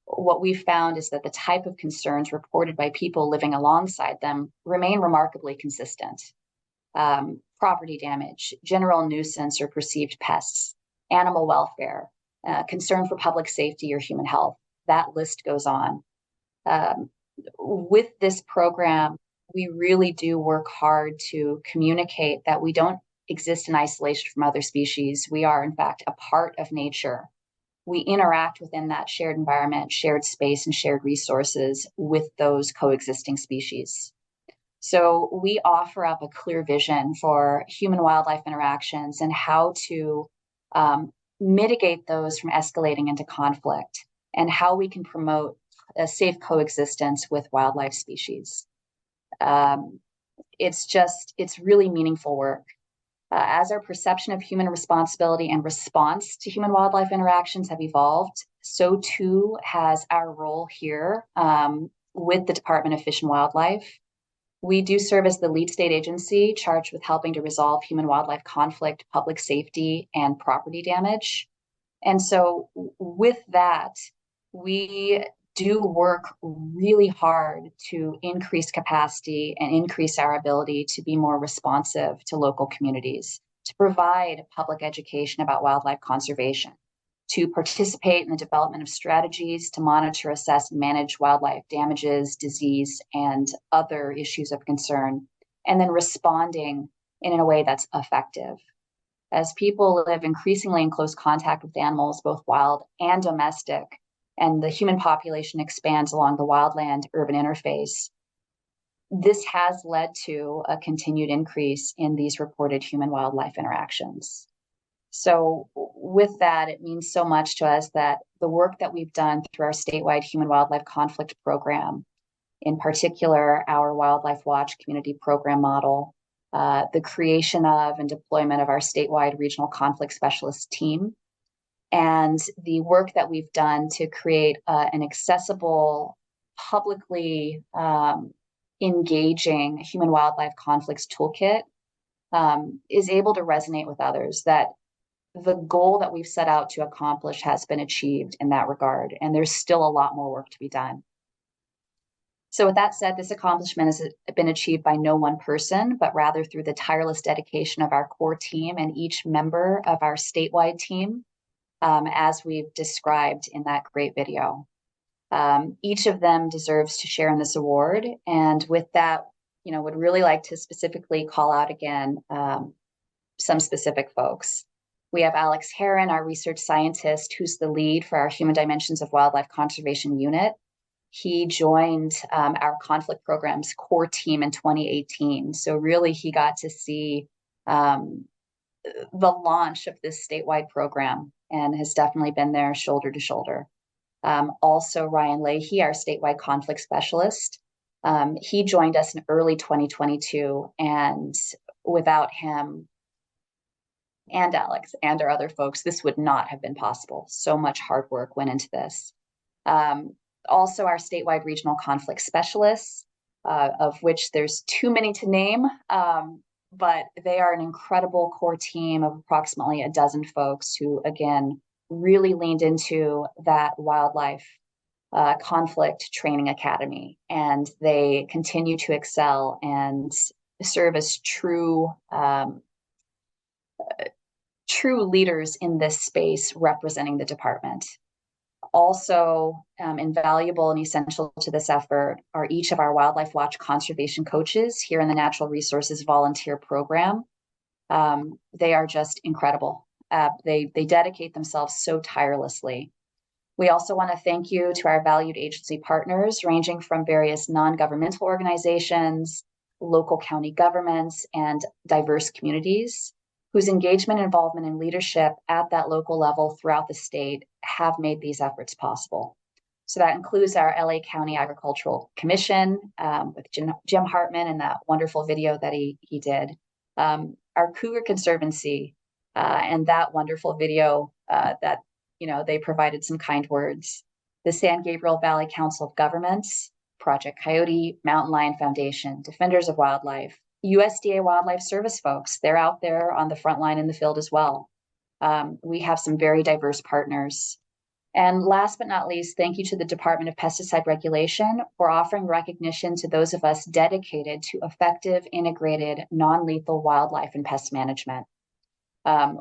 what we've found is that the type of concerns reported by people living alongside them remain remarkably consistent. property damage, general nuisance or perceived pests, animal welfare, concern for public safety or human health. That list goes on. With this program, we really do work hard to communicate that we don't exist in isolation from other species. We are, in fact, a part of nature. We interact within that shared environment, shared space, and shared resources with those coexisting species. So we offer up a clear vision for human-wildlife interactions and how to mitigate those from escalating into conflict, and how we can promote a safe coexistence with wildlife species. It's really meaningful work. As our perception of human responsibility and response to human-wildlife interactions have evolved, so too has our role here with the Department of Fish and Wildlife. We do serve as the lead state agency charged with helping to resolve human-wildlife conflict, public safety, and property damage. And so with that, we do work really hard to increase capacity and increase our ability to be more responsive to local communities, to provide public education about wildlife conservation, to participate in the development of strategies to monitor, assess, and manage wildlife damages, disease, and other issues of concern, and then responding in a way that's effective. As people live increasingly in close contact with animals, both wild and domestic, and the human population expands along the wildland-urban interface, this has led to a continued increase in these reported human-wildlife interactions. So with that, it means so much to us that the work that we've done through our statewide human-wildlife conflict program, in particular, our Wildlife Watch community program model, the creation of and deployment of our statewide regional conflict specialist team, and the work that we've done to create an accessible, publicly engaging human-wildlife conflicts toolkit is able to resonate with others, that the goal that we've set out to accomplish has been achieved in that regard, and there's still a lot more work to be done. So with that said, this accomplishment has been achieved by no one person, but rather through the tireless dedication of our core team and each member of our statewide team, as we've described in that great video. Each of them deserves to share in this award. And with that, would really like to specifically call out again some specific folks. We have Alex Heron, our research scientist, who's the lead for our Human Dimensions of Wildlife Conservation Unit. He joined our conflict program's core team in 2018. So really he got to see the launch of this statewide program and has definitely been there shoulder to shoulder. Also Ryan Leahy, our statewide conflict specialist. He joined us in early 2022, and without him and Alex and our other folks, this would not have been possible. So much hard work went into this. Also our statewide regional conflict specialists, of which there's too many to name, but they are an incredible core team of approximately a dozen folks who, again, really leaned into that wildlife conflict training academy, and they continue to excel and serve as true leaders in this space representing the department. Also invaluable and essential to this effort are each of our Wildlife Watch conservation coaches here in the Natural Resources Volunteer Program. They are just incredible. They dedicate themselves so tirelessly. We also want to thank you to our valued agency partners, ranging from various non-governmental organizations, local county governments, and diverse communities, whose engagement, involvement, and leadership at that local level throughout the state have made these efforts possible. So that includes our LA County Agricultural Commission with Jim Hartman and that wonderful video that he did. Our Cougar Conservancy and that wonderful video that they provided some kind words. The San Gabriel Valley Council of Governments, Project Coyote, Mountain Lion Foundation, Defenders of Wildlife, USDA Wildlife Service folks, they're out there on the front line in the field as well. We have some very diverse partners. And last but not least, thank you to the Department of Pesticide Regulation for offering recognition to those of us dedicated to effective, integrated, non-lethal wildlife and pest management.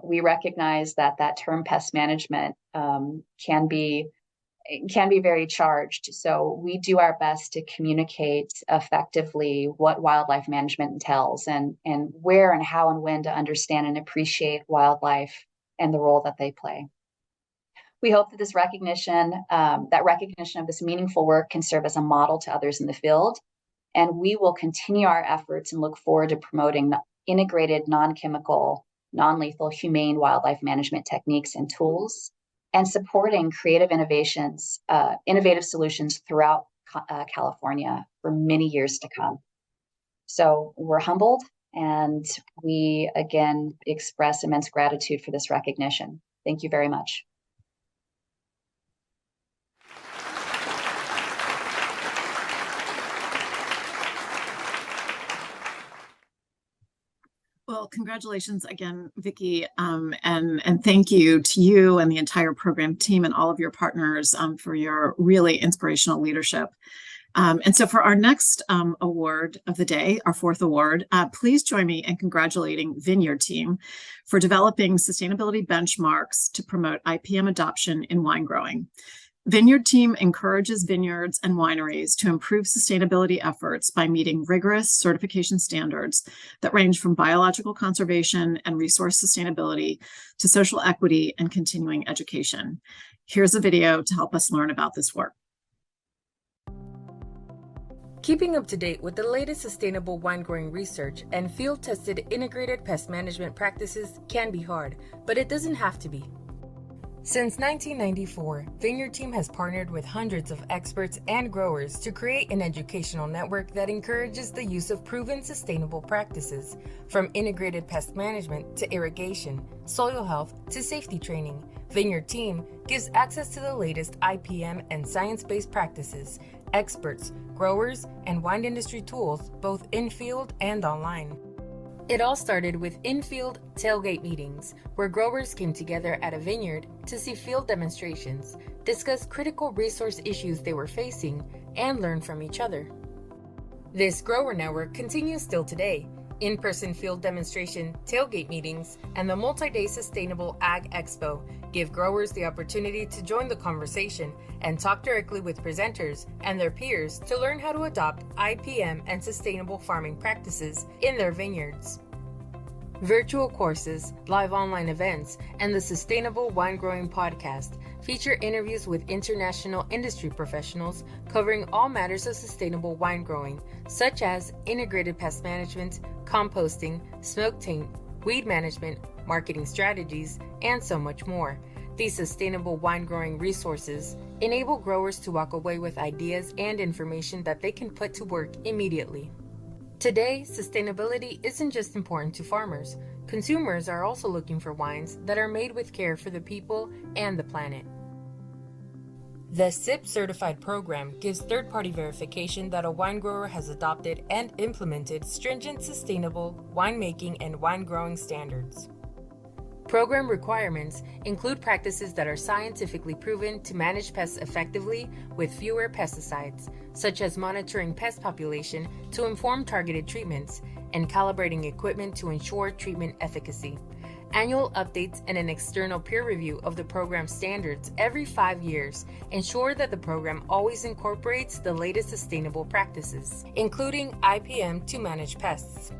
We recognize that term pest management can be very charged. So we do our best to communicate effectively what wildlife management entails and where and how and when to understand and appreciate wildlife and the role that they play. We hope that this recognition of this meaningful work can serve as a model to others in the field. And we will continue our efforts and look forward to promoting integrated, non-chemical, non-lethal, humane wildlife management techniques and tools, and supporting creative innovations, innovative solutions throughout California for many years to come. So we're humbled, and we again express immense gratitude for this recognition. Thank you very much. Well, congratulations again, Vicki, and thank you to you and the entire program team and all of your partners for your really inspirational leadership. And so for our next award of the day, our fourth award, please join me in congratulating Vineyard Team for developing sustainability benchmarks to promote IPM adoption in wine growing. Vineyard Team encourages vineyards and wineries to improve sustainability efforts by meeting rigorous certification standards that range from biological conservation and resource sustainability to social equity and continuing education. Here's a video to help us learn about this work. Keeping up to date with the latest sustainable wine growing research and field-tested integrated pest management practices can be hard, but it doesn't have to be. Since 1994, Vineyard Team has partnered with hundreds of experts and growers to create an educational network that encourages the use of proven sustainable practices, from integrated pest management to irrigation, soil health to safety training. Vineyard Team gives access to the latest IPM and science-based practices, experts, growers, and wine industry tools, both in-field and online. It all started with in-field tailgate meetings, where growers came together at a vineyard to see field demonstrations, discuss critical resource issues they were facing, and learn from each other. This grower network continues still today. In-person field demonstration, tailgate meetings, and the multi-day Sustainable Ag Expo give growers the opportunity to join the conversation and talk directly with presenters and their peers to learn how to adopt IPM and sustainable farming practices in their vineyards. Virtual courses, live online events, and the Sustainable Wine Growing Podcast feature interviews with international industry professionals covering all matters of sustainable wine growing, such as integrated pest management, composting, smoke taint, weed management, marketing strategies, and so much more. These sustainable wine growing resources enable growers to walk away with ideas and information that they can put to work immediately. Today, sustainability isn't just important to farmers. Consumers are also looking for wines that are made with care for the people and the planet. The SIP certified program gives third-party verification that a wine grower has adopted and implemented stringent sustainable winemaking and wine growing standards. Program requirements include practices that are scientifically proven to manage pests effectively with fewer pesticides, such as monitoring pest population to inform targeted treatments and calibrating equipment to ensure treatment efficacy. Annual updates and an external peer review of the program standards every 5 years ensure that the program always incorporates the latest sustainable practices, including IPM to manage pests.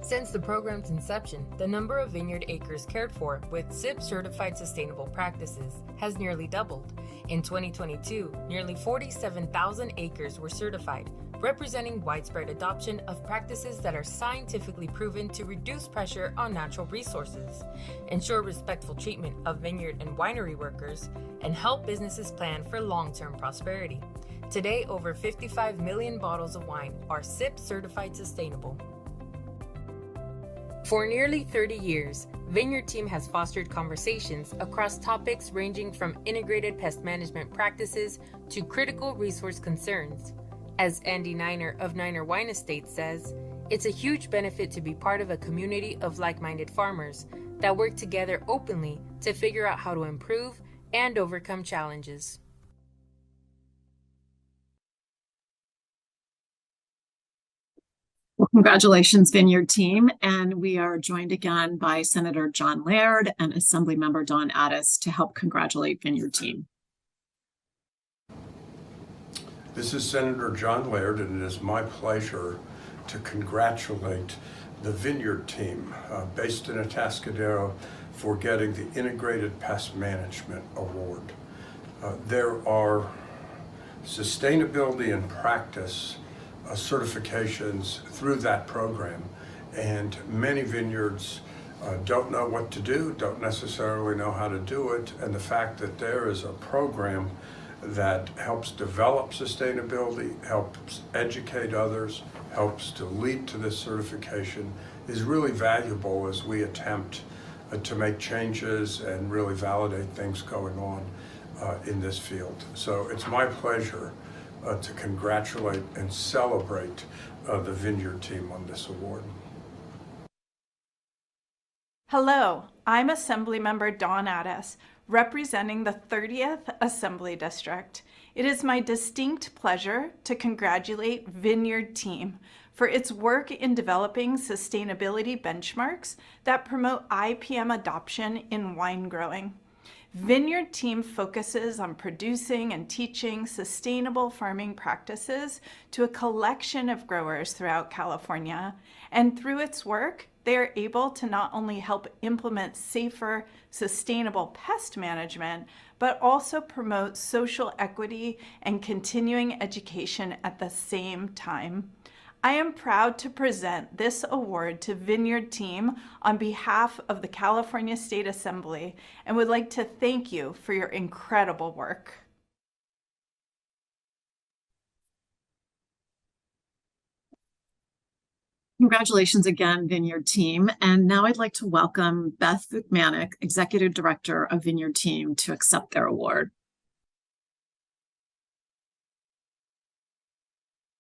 Since the program's inception, the number of vineyard acres cared for with SIP certified sustainable practices has nearly doubled. In 2022, nearly 47,000 acres were certified, representing widespread adoption of practices that are scientifically proven to reduce pressure on natural resources, ensure respectful treatment of vineyard and winery workers, and help businesses plan for long-term prosperity. Today, over 55 million bottles of wine are SIP certified sustainable. For nearly 30 years, Vineyard Team has fostered conversations across topics ranging from integrated pest management practices to critical resource concerns. As Andy Niner of Niner Wine Estates says, it's a huge benefit to be part of a community of like-minded farmers that work together openly to figure out how to improve and overcome challenges. Well, congratulations, Vineyard team. And we are joined again by Senator John Laird and Assemblymember Dawn Addis to help congratulate Vineyard team. This is Senator John Laird, and it is my pleasure to congratulate the Vineyard team based in Atascadero for getting the Integrated Pest Management Award. There are sustainability and practice certifications through that program, and many vineyards don't know what to do, don't necessarily know how to do it, and the fact that there is a program that helps develop sustainability, helps educate others, helps to lead to this certification is really valuable as we attempt to make changes and really validate things going on in this field. So it's my pleasure to congratulate and celebrate the Vineyard team on this award. Hello, I'm Assemblymember Dawn Addis, representing the 30th Assembly District. It is my distinct pleasure to congratulate Vineyard team for its work in developing sustainability benchmarks that promote IPM adoption in wine growing. Vineyard team focuses on producing and teaching sustainable farming practices to a collection of growers throughout California. And through its work, they are able to not only help implement safer, sustainable pest management, but also promote social equity and continuing education at the same time. I am proud to present this award to Vineyard team on behalf of the California State Assembly and would like to thank you for your incredible work. Congratulations again, Vineyard team. And now I'd like to welcome Beth Vukmanic, Executive Director of Vineyard team, to accept their award.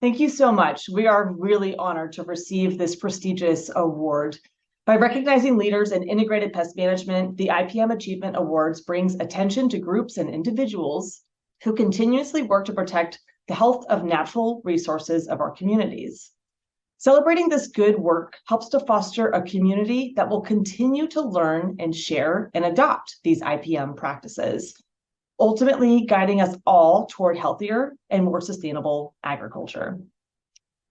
Thank you so much. We are really honored to receive this prestigious award. By recognizing leaders in integrated pest management, the IPM Achievement Awards brings attention to groups and individuals who continuously work to protect the health of natural resources of our communities. Celebrating this good work helps to foster a community that will continue to learn and share and adopt these IPM practices, ultimately guiding us all toward healthier and more sustainable agriculture.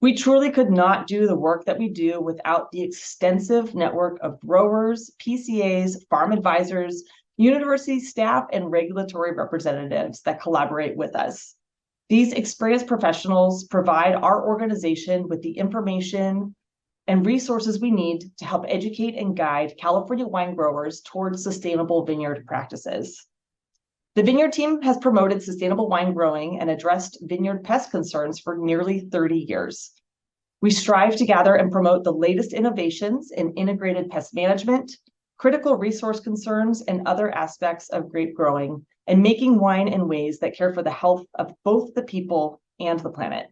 We truly could not do the work that we do without the extensive network of growers, PCAs, farm advisors, university staff, and regulatory representatives that collaborate with us. These experienced professionals provide our organization with the information and resources we need to help educate and guide California wine growers towards sustainable vineyard practices. The Vineyard team has promoted sustainable wine growing and addressed vineyard pest concerns for nearly 30 years. We strive to gather and promote the latest innovations in integrated pest management, critical resource concerns, and other aspects of grape growing, and making wine in ways that care for the health of both the people and the planet.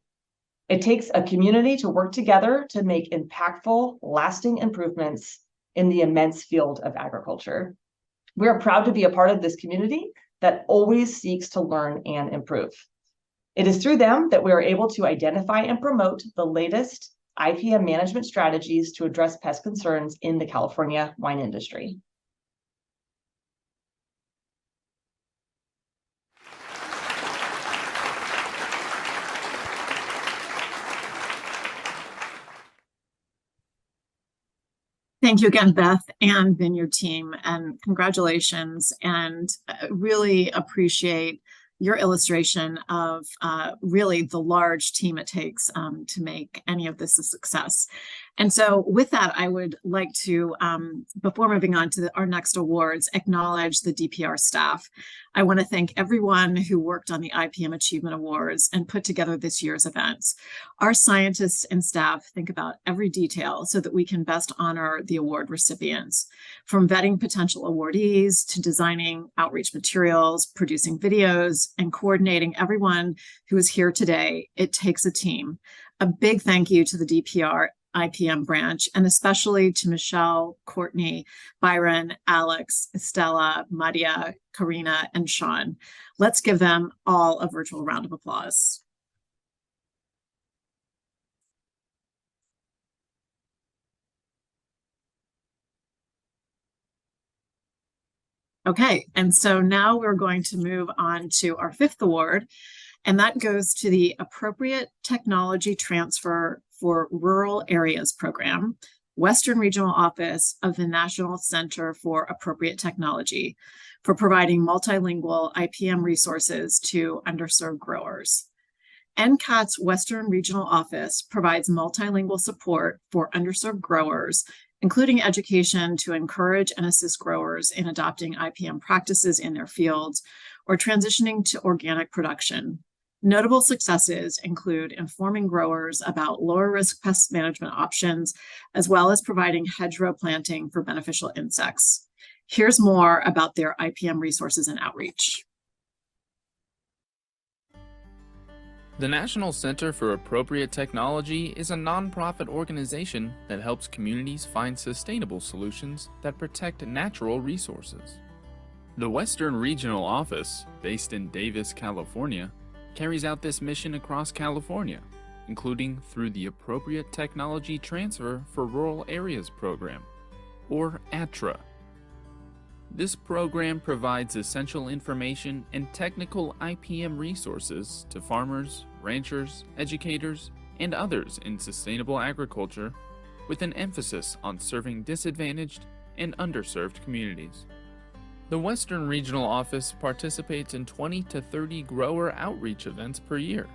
It takes a community to work together to make impactful, lasting improvements in the immense field of agriculture. We are proud to be a part of this community that always seeks to learn and improve. It is through them that we are able to identify and promote the latest IPM management strategies to address pest concerns in the California wine industry. Thank you again, Beth and Vineyard team, and congratulations, and really appreciate your illustration of really the large team it takes to make any of this a success. And so with that, I would like to, before moving on to our next awards, acknowledge the DPR staff. I want to thank everyone who worked on the IPM Achievement Awards and put together this year's events. Our scientists and staff think about every detail so that we can best honor the award recipients. From vetting potential awardees to designing outreach materials, producing videos, and coordinating everyone who is here today, it takes a team. A big thank you to the DPR IPM branch, and especially to Michelle, Courtney, Byron, Alex, Estella, Maria, Karina, and Sean. Let's give them all a virtual round of applause. Okay, and so now we're going to move on to our fifth award, and that goes to the Appropriate Technology Transfer for Rural Areas Program, Western Regional Office of the National Center for Appropriate Technology, for providing multilingual IPM resources to underserved growers. NCAT's Western Regional Office provides multilingual support for underserved growers, including education to encourage and assist growers in adopting IPM practices in their fields or transitioning to organic production. Notable successes include informing growers about lower risk pest management options, as well as providing hedgerow planting for beneficial insects. Here's more about their IPM resources and outreach. The National Center for Appropriate Technology is a nonprofit organization that helps communities find sustainable solutions that protect natural resources. The Western Regional Office, based in Davis, California, carries out this mission across California, including through the Appropriate Technology Transfer for Rural Areas program, or ATTRA. This program provides essential information and technical IPM resources to farmers, ranchers, educators, and others in sustainable agriculture, with an emphasis on serving disadvantaged and underserved communities. The Western Regional Office participates in 20 to 30 grower outreach events per year,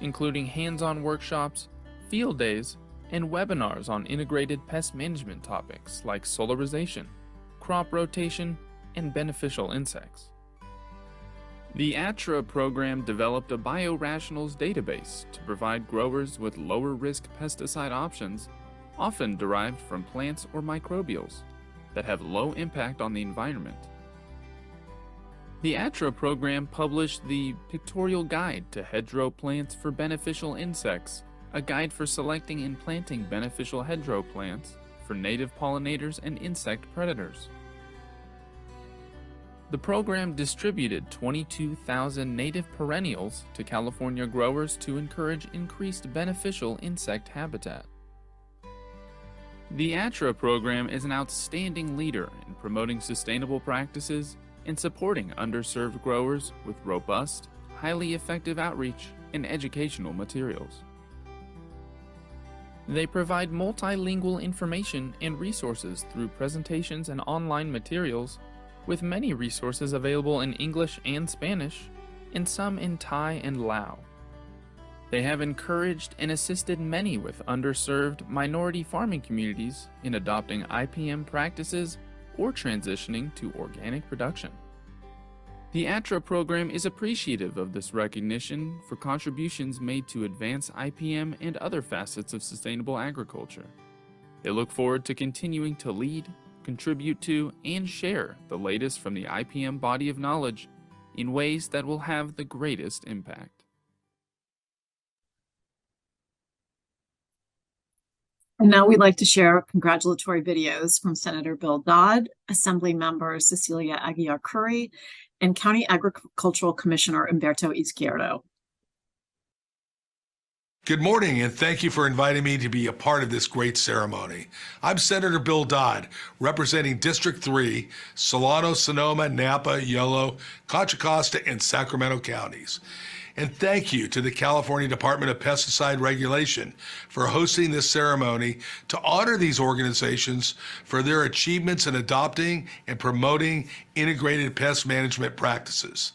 including hands-on workshops, field days, and webinars on integrated pest management topics like solarization, crop rotation, and beneficial insects. The ATTRA program developed a biorationals database to provide growers with lower-risk pesticide options, often derived from plants or microbials, that have low impact on the environment. The ATTRA program published the Pictorial Guide to Hedgerow Plants for Beneficial Insects, a guide for selecting and planting beneficial hedgerow plants for native pollinators and insect predators. The program distributed 22,000 native perennials to California growers to encourage increased beneficial insect habitat. The ATTRA program is an outstanding leader in promoting sustainable practices and supporting underserved growers with robust, highly effective outreach and educational materials. They provide multilingual information and resources through presentations and online materials, with many resources available in English and Spanish, and some in Thai and Lao. They have encouraged and assisted many with underserved minority farming communities in adopting IPM practices or transitioning to organic production. The ATTRA program is appreciative of this recognition for contributions made to advance IPM and other facets of sustainable agriculture. They look forward to continuing to lead, contribute to, and share the latest from the IPM body of knowledge in ways that will have the greatest impact. And now we'd like to share congratulatory videos from Senator Bill Dodd, Assembly Member Cecilia Aguiar Curry, and County Agricultural Commissioner Humberto Izquierdo. Good morning, and thank you for inviting me to be a part of this great ceremony. I'm Senator Bill Dodd, representing District 3, Solano, Sonoma, Napa, Yolo, Contra Costa, and Sacramento counties. And thank you to the California Department of Pesticide Regulation for hosting this ceremony to honor these organizations for their achievements in adopting and promoting integrated pest management practices.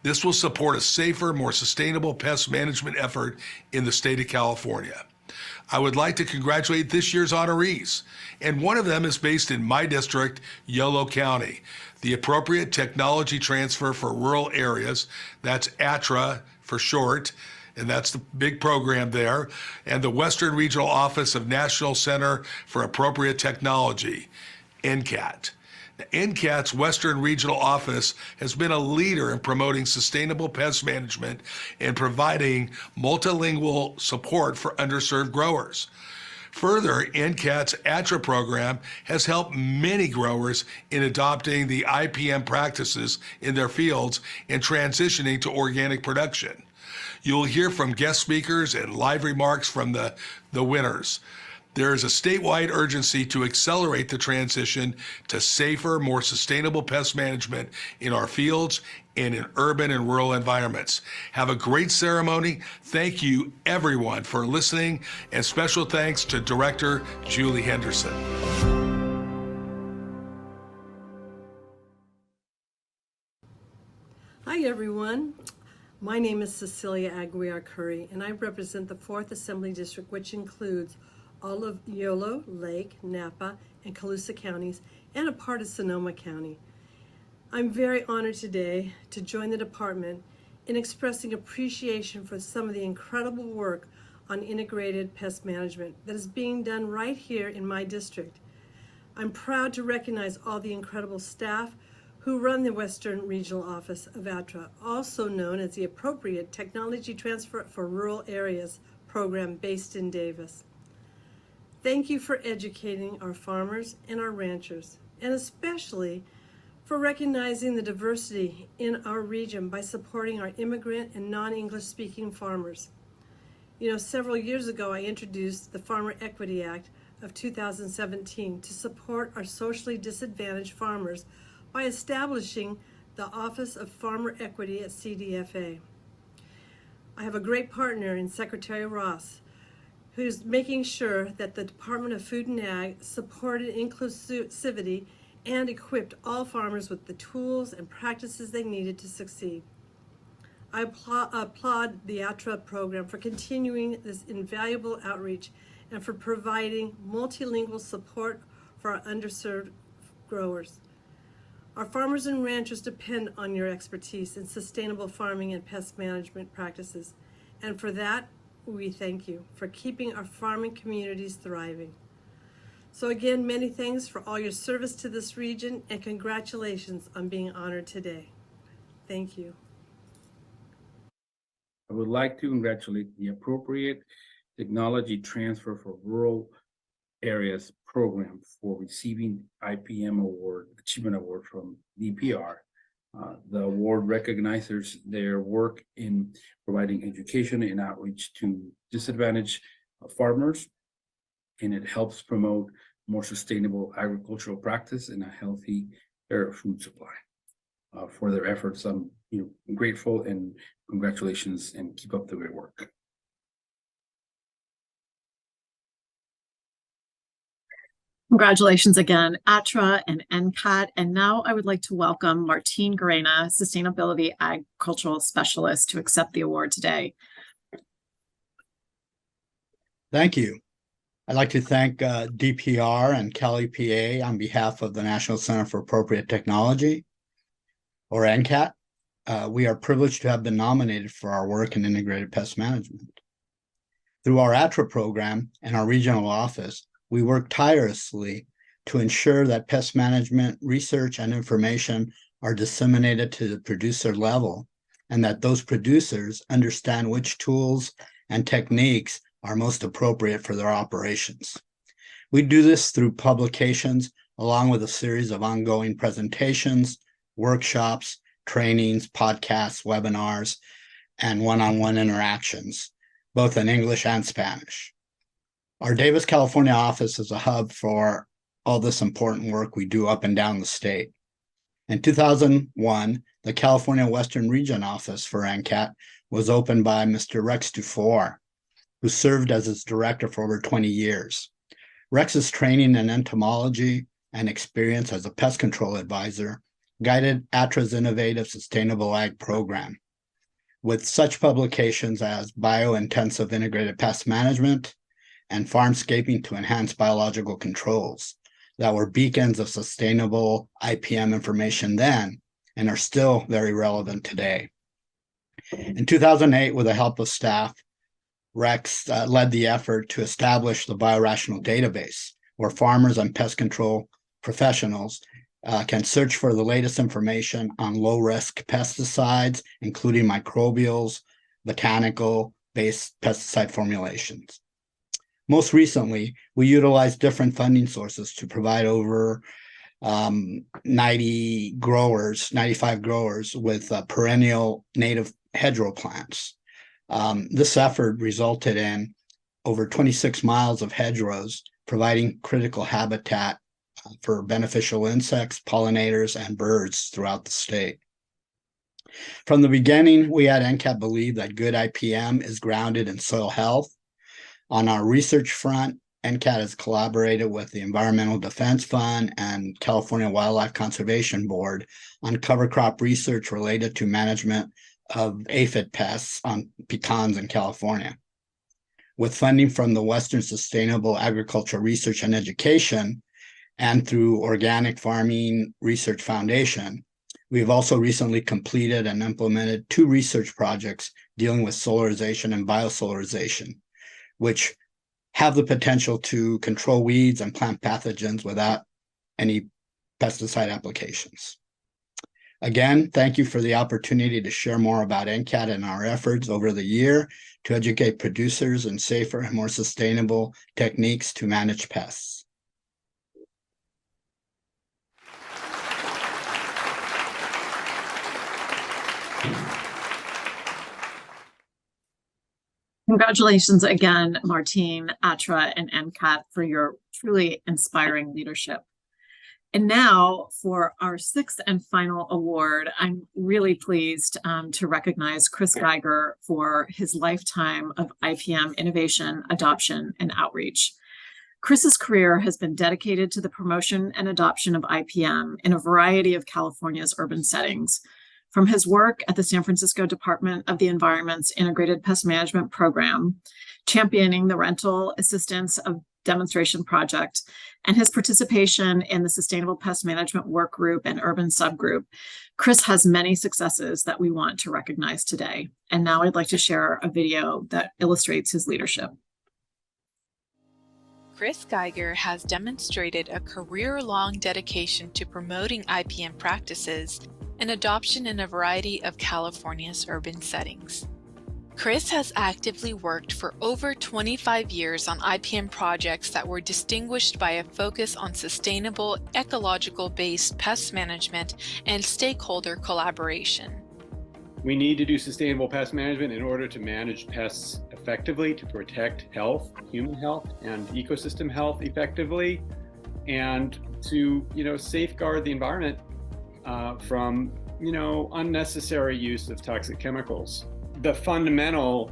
This will support a safer, more sustainable pest management effort in the state of California. I would like to congratulate this year's honorees, and one of them is based in my district, Yolo County. The Appropriate Technology Transfer for Rural Areas, that's ATTRA for short, and that's the big program there, and the Western Regional Office of National Center for Appropriate Technology, NCAT. NCAT's Western Regional Office has been a leader in promoting sustainable pest management and providing multilingual support for underserved growers. Further, NCAT's ATRA program has helped many growers in adopting the IPM practices in their fields and transitioning to organic production. You'll hear from guest speakers and live remarks from the winners. There is a statewide urgency to accelerate the transition to safer, more sustainable pest management in our fields and in urban and rural environments. Have a great ceremony. Thank you, everyone, for listening, and special thanks to Director Julie Henderson. Hi, everyone. My name is Cecilia Aguiar Curry, and I represent the 4th Assembly District, which includes all of Yolo, Lake, Napa, and Colusa counties, and a part of Sonoma County. I'm very honored today to join the department in expressing appreciation for some of the incredible work on integrated pest management that is being done right here in my district. I'm proud to recognize all the incredible staff who run the Western Regional Office of ATRA, also known as the Appropriate Technology Transfer for Rural Areas program based in Davis. Thank you for educating our farmers and our ranchers, and especially for recognizing the diversity in our region by supporting our immigrant and non-English speaking farmers. You know, several years ago, I introduced the Farmer Equity Act of 2017 to support our socially disadvantaged farmers by establishing the Office of Farmer Equity at CDFA. I have a great partner in Secretary Ross, who's making sure that the Department of Food and Ag supported inclusivity and equipped all farmers with the tools and practices they needed to succeed. I applaud the ATRA program for continuing this invaluable outreach and for providing multilingual support for our underserved growers. Our farmers and ranchers depend on your expertise in sustainable farming and pest management practices, and for that, we thank you for keeping our farming communities thriving. So again, many thanks for all your service to this region, and congratulations on being honored today. Thank you. I would like to congratulate the Appropriate Technology Transfer for Rural Areas program for receiving IPM Achievement Award from DPR. The award recognizes their work in providing education and outreach to disadvantaged farmers, and it helps promote more sustainable agricultural practice and a healthy food supply. For their efforts, I'm grateful, and congratulations, and keep up the great work. Congratulations again, ATRA and NCAT. And now I would like to welcome Martine Garena, Sustainability Agricultural Specialist, to accept the award today. Thank you. I'd like to thank DPR and CalEPA on behalf of the National Center for Appropriate Technology, or NCAT. We are privileged to have been nominated for our work in integrated pest management. Through our ATRA program and our regional office, we work tirelessly to ensure that pest management research and information are disseminated to the producer level, and that those producers understand which tools and techniques are most appropriate for their operations. We do this through publications, along with a series of ongoing presentations, workshops, trainings, podcasts, webinars, and one-on-one interactions, both in English and Spanish. Our Davis, California office is a hub for all this important work we do up and down the state. In 2001, the California Western Region office for NCAT was opened by Mr. Rex Dufour, who served as its director for over 20 years. Rex's training in entomology and experience as a pest control advisor guided ATRA's innovative sustainable ag program, with such publications as Biointensive Integrated Pest Management and Farmscaping to Enhance Biological Controls that were beacons of sustainable IPM information then and are still very relevant today. In 2008, with the help of staff, Rex led the effort to establish the Biorational database, where farmers and pest control professionals can search for the latest information on low-risk pesticides, including microbials, botanical-based pesticide formulations. Most recently, we utilized different funding sources to provide over 95 growers with perennial native hedgerow plants. This effort resulted in over 26 miles of hedgerows, providing critical habitat for beneficial insects, pollinators, and birds throughout the state. From the beginning, we at NCAT believe that good IPM is grounded in soil health. On our research front, NCAT has collaborated with the Environmental Defense Fund and California Wildlife Conservation Board on cover crop research related to management of aphid pests on pecans in California. With funding from the Western Sustainable Agriculture Research and Education and through Organic Farming Research Foundation, we've also recently completed and implemented 2 research projects dealing with solarization and biosolarization, which have the potential to control weeds and plant pathogens without any pesticide applications. Again, thank you for the opportunity to share more about NCAT and our efforts over the year to educate producers in safer and more sustainable techniques to manage pests. Congratulations again, Martine, ATRA, and NCAT for your truly inspiring leadership. And now for our 6th and final award, I'm really pleased to recognize Chris Geiger for his lifetime of IPM innovation, adoption, and outreach. Chris's career has been dedicated to the promotion and adoption of IPM in a variety of California's urban settings. From his work at the San Francisco Department of the Environment's Integrated Pest Management Program, championing the rental assistance of demonstration project, and his participation in the Sustainable Pest Management Work Group and Urban Subgroup, Chris has many successes that we want to recognize today. And now I'd like to share a video that illustrates his leadership. Chris Geiger has demonstrated a career-long dedication to promoting IPM practices and adoption in a variety of California's urban settings. Chris has actively worked for over 25 years on IPM projects that were distinguished by a focus on sustainable, ecological-based pest management and stakeholder collaboration. We need to do sustainable pest management in order to manage pests effectively, to protect health, human health, and ecosystem health effectively, and to, safeguard the environment from, unnecessary use of toxic chemicals. The fundamental,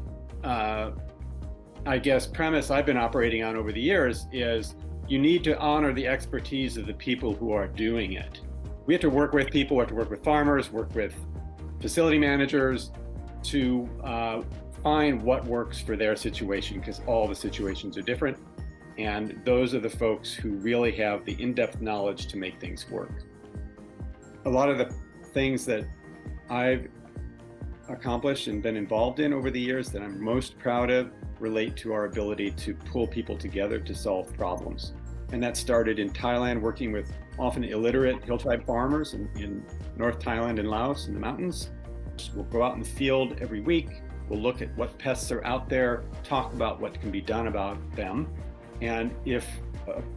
premise I've been operating on over the years is you need to honor the expertise of the people who are doing it. We have to work with people, we have to work with farmers, work with facility managers to find what works for their situation, because all the situations are different. And those are the folks who really have the in-depth knowledge to make things work. A lot of the things that I've accomplished and been involved in over the years that I'm most proud of relate to our ability to pull people together to solve problems. And that started in Thailand, working with often illiterate hill tribe farmers in North Thailand and Laos in the mountains. We'll go out in the field every week. We'll look at what pests are out there, talk about what can be done about them. And if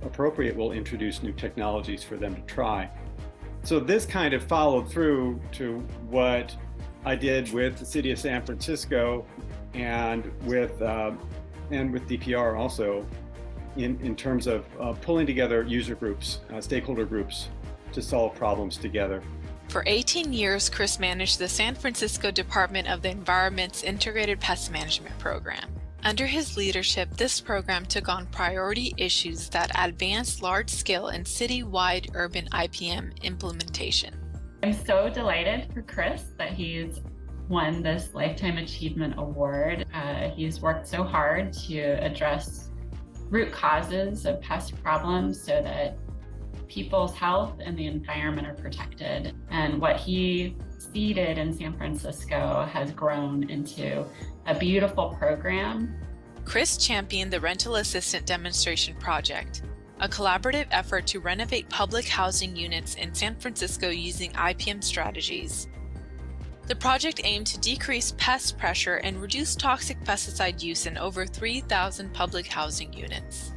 appropriate, we'll introduce new technologies for them to try. So this kind of followed through to what I did with the city of San Francisco and with DPR also in terms of pulling together user groups, stakeholder groups to solve problems together. For 18 years, Chris managed the San Francisco Department of the Environment's Integrated Pest Management Program. Under his leadership, this program took on priority issues that advanced large-scale and city-wide urban IPM implementation. I'm so delighted for Chris that he's won this Lifetime Achievement Award. He's worked so hard to address root causes of pest problems so that people's health and the environment are protected. And what he seeded in San Francisco has grown into a beautiful program. Chris championed the Rental Assistant Demonstration Project, a collaborative effort to renovate public housing units in San Francisco using IPM strategies. The project aimed to decrease pest pressure and reduce toxic pesticide use in over 3,000 public housing units.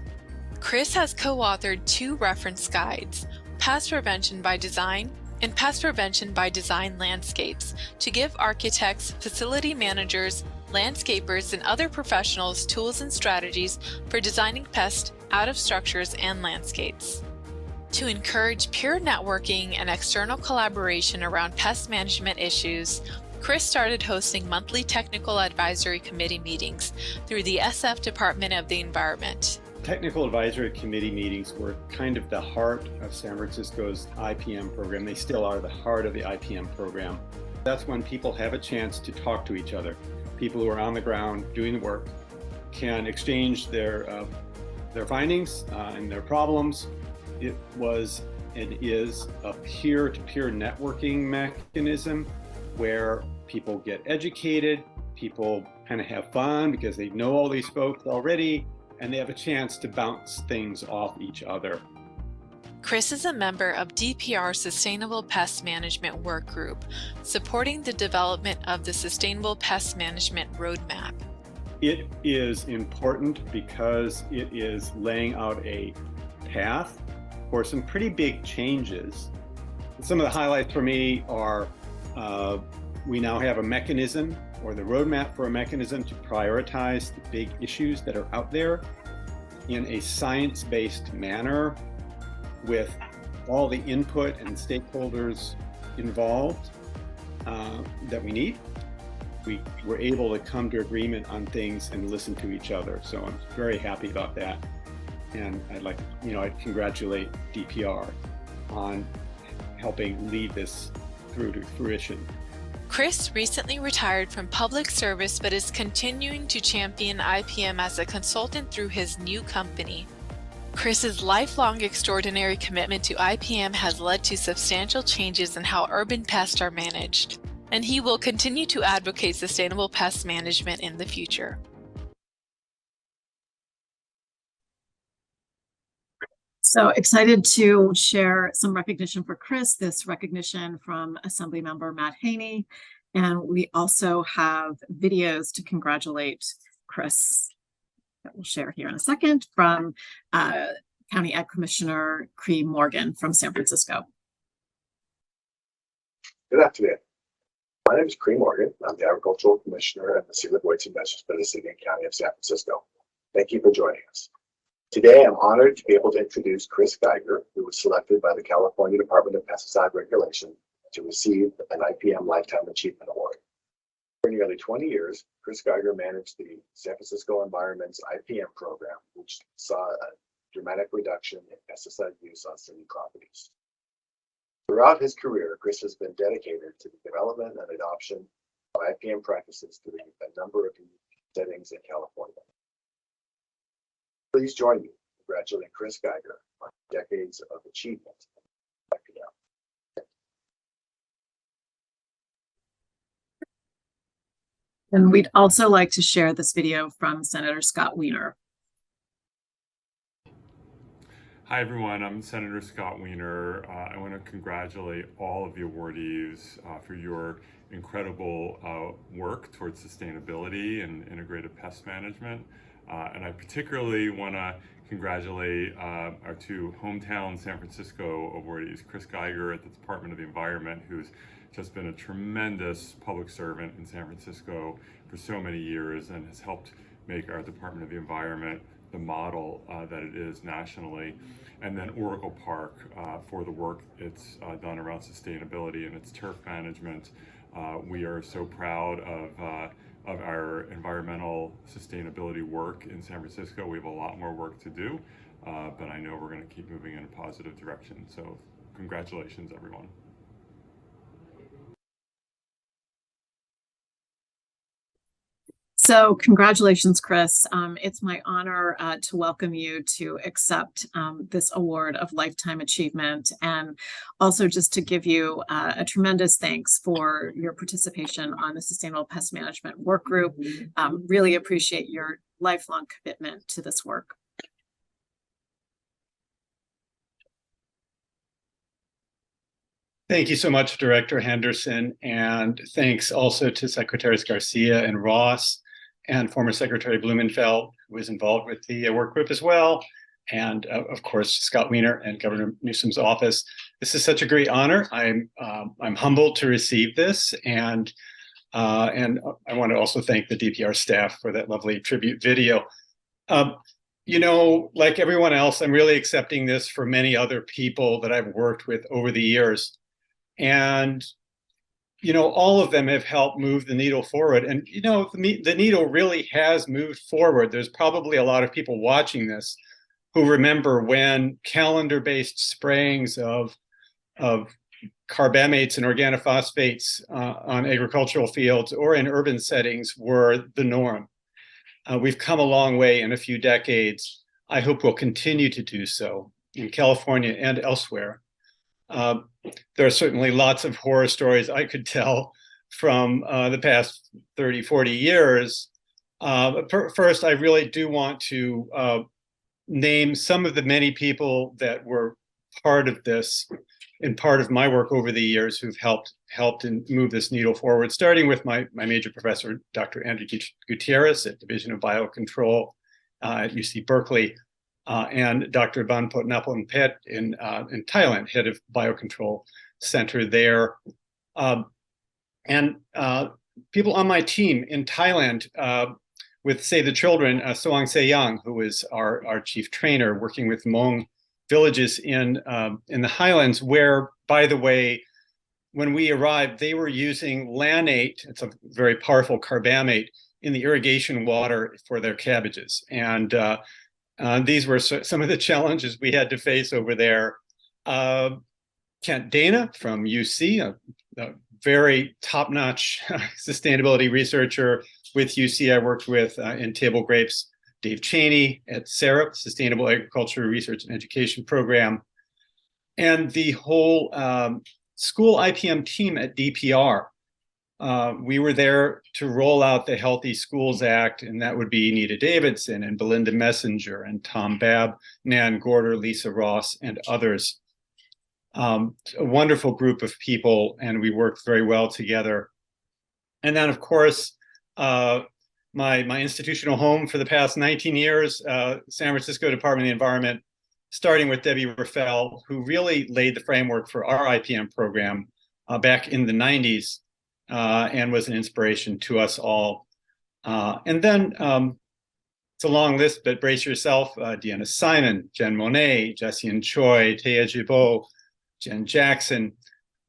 Chris has co-authored 2 reference guides, Pest Prevention by Design and Pest Prevention by Design Landscapes, to give architects, facility managers, landscapers, and other professionals tools and strategies for designing pests out of structures and landscapes. To encourage peer networking and external collaboration around pest management issues, Chris started hosting monthly technical advisory committee meetings through the SF Department of the Environment. Technical advisory committee meetings were kind of the heart of San Francisco's IPM program. They still are the heart of the IPM program. That's when people have a chance to talk to each other. People who are on the ground doing the work can exchange their findings and their problems. It was and is a peer-to-peer networking mechanism where people get educated, people kind of have fun because they know all these folks already, and they have a chance to bounce things off each other. Chris is a member of DPR's Sustainable Pest Management Work Group, supporting the development of the Sustainable Pest Management Roadmap. It is important because it is laying out a path for some pretty big changes. Some of the highlights for me are we now have a mechanism, or the roadmap for a mechanism, to prioritize the big issues that are out there in a science-based manner with all the input and stakeholders involved that we need. We were able to come to agreement on things and listen to each other. So I'm very happy about that. And I'd congratulate DPR on helping lead this through to fruition. Chris recently retired from public service but is continuing to champion IPM as a consultant through his new company. Chris's lifelong extraordinary commitment to IPM has led to substantial changes in how urban pests are managed, and he will continue to advocate sustainable pest management in the future. So excited to share some recognition for Chris, this recognition from Assemblymember Matt Haney. And we also have videos to congratulate Chris that we'll share here in a second from County Ag Commissioner Cree Morgan from San Francisco. Good afternoon. My name is Cree Morgan. I'm the Agricultural Commissioner and the City of Weights and Measures for the City and County of San Francisco. Thank you for joining us. Today, I'm honored to be able to introduce Chris Geiger, who was selected by the California Department of Pesticide Regulation to receive an IPM Lifetime Achievement Award. For nearly 20 years, Chris Geiger managed the San Francisco Environment's IPM program, which saw a dramatic reduction in pesticide use on city properties. Throughout his career, Chris has been dedicated to the development and adoption of IPM practices through a number of settings in California. Please join me in congratulating Chris Geiger on decades of achievement in IPM. And we'd also like to share this video from Senator Scott Wiener. Hi everyone, I'm Senator Scott Wiener. I want to congratulate all of the awardees for your incredible work towards sustainability and integrated pest management. And I particularly want to congratulate our 2 hometown San Francisco awardees, Chris Geiger at the Department of the Environment, who's just been a tremendous public servant in San Francisco for so many years and has helped make our Department of the Environment the model that it is nationally. And then Oracle Park for the work it's done around sustainability and its turf management. We are so proud of our environmental sustainability work in San Francisco. We have a lot more work to do, but I know we're going to keep moving in a positive direction. So congratulations, everyone. So congratulations, Chris. It's my honor to welcome you to accept this award of Lifetime Achievement, and also just to give you a tremendous thanks for your participation on the Sustainable Pest Management Work Group. Really appreciate your lifelong commitment to this work. Thank you so much, Director Henderson, and thanks also to Secretaries Garcia and Ross and former Secretary Blumenfeld, who was involved with the work group as well, and of course, Scott Wiener and Governor Newsom's office. This is such a great honor. I'm humbled to receive this, and I want to also thank the DPR staff for that lovely tribute video. You know, like everyone else, I'm really accepting this for many other people that I've worked with over the years. And, you know, all of them have helped move the needle forward. And, you know, the needle really has moved forward. There's probably a lot of people watching this who remember when calendar-based sprayings of carbamates and organophosphates on agricultural fields or in urban settings were the norm. We've come a long way in a few decades. I hope we'll continue to do so in California and elsewhere. There are certainly lots of horror stories I could tell from the past 30, 40 years. First, I really do want to name some of the many people that were part of this and part of my work over the years who've helped and move this needle forward, starting with my major professor, Dr. Andrew Gutierrez at Division of Biocontrol at UC Berkeley, and Dr. Ban Potnaponpet in Thailand, head of Biocontrol Center there. And people on my team in Thailand with Save the Children, Soang Seyang, who is our chief trainer, working with Hmong villages in the highlands, where, by the way, when we arrived, they were using lanate, it's a very powerful carbamate, in the irrigation water for their cabbages. And these were some of the challenges we had to face over there. Kent Dana from UC, a very top-notch sustainability researcher with UC I worked with in table grapes. Dave Cheney at SAREP, Sustainable Agriculture Research and Education Program, and the whole school IPM team at DPR. We were there to roll out the Healthy Schools Act, and that would be Nita Davidson and Belinda Messenger and Tom Babb, Nan Gorder, Lisa Ross, and others. A wonderful group of people, and we worked very well together. And then, of course, my institutional home for the past 19 years, San Francisco Department of the Environment, starting with Debbie Raffel, who really laid the framework for our IPM program back in the 90s and was an inspiration to us all. And then it's a long list, but brace yourself. Deanna Simon, Jen Monet, Jessian Choi, Thea Jibo, Jen Jackson,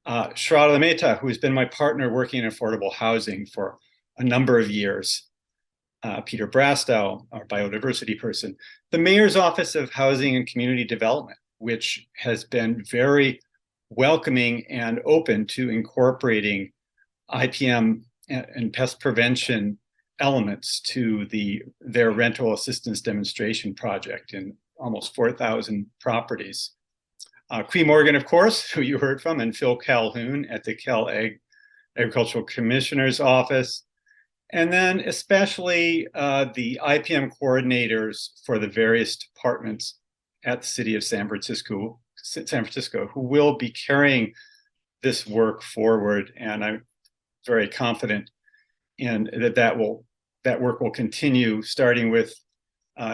Shraddha Mehta, who has been my partner working in affordable housing for a number of years. Peter Brastow, our biodiversity person, the Mayor's Office of Housing and Community Development, which has been very welcoming and open to incorporating IPM and pest prevention elements to their rental assistance demonstration project in almost 4,000 properties. Quee Morgan, of course, who you heard from, and Phil Calhoun at the Cal Agricultural Commissioner's Office. And then especially the IPM coordinators for the various departments at the city of San Francisco, who will be carrying this work forward. And I'm very confident in that work will continue, starting with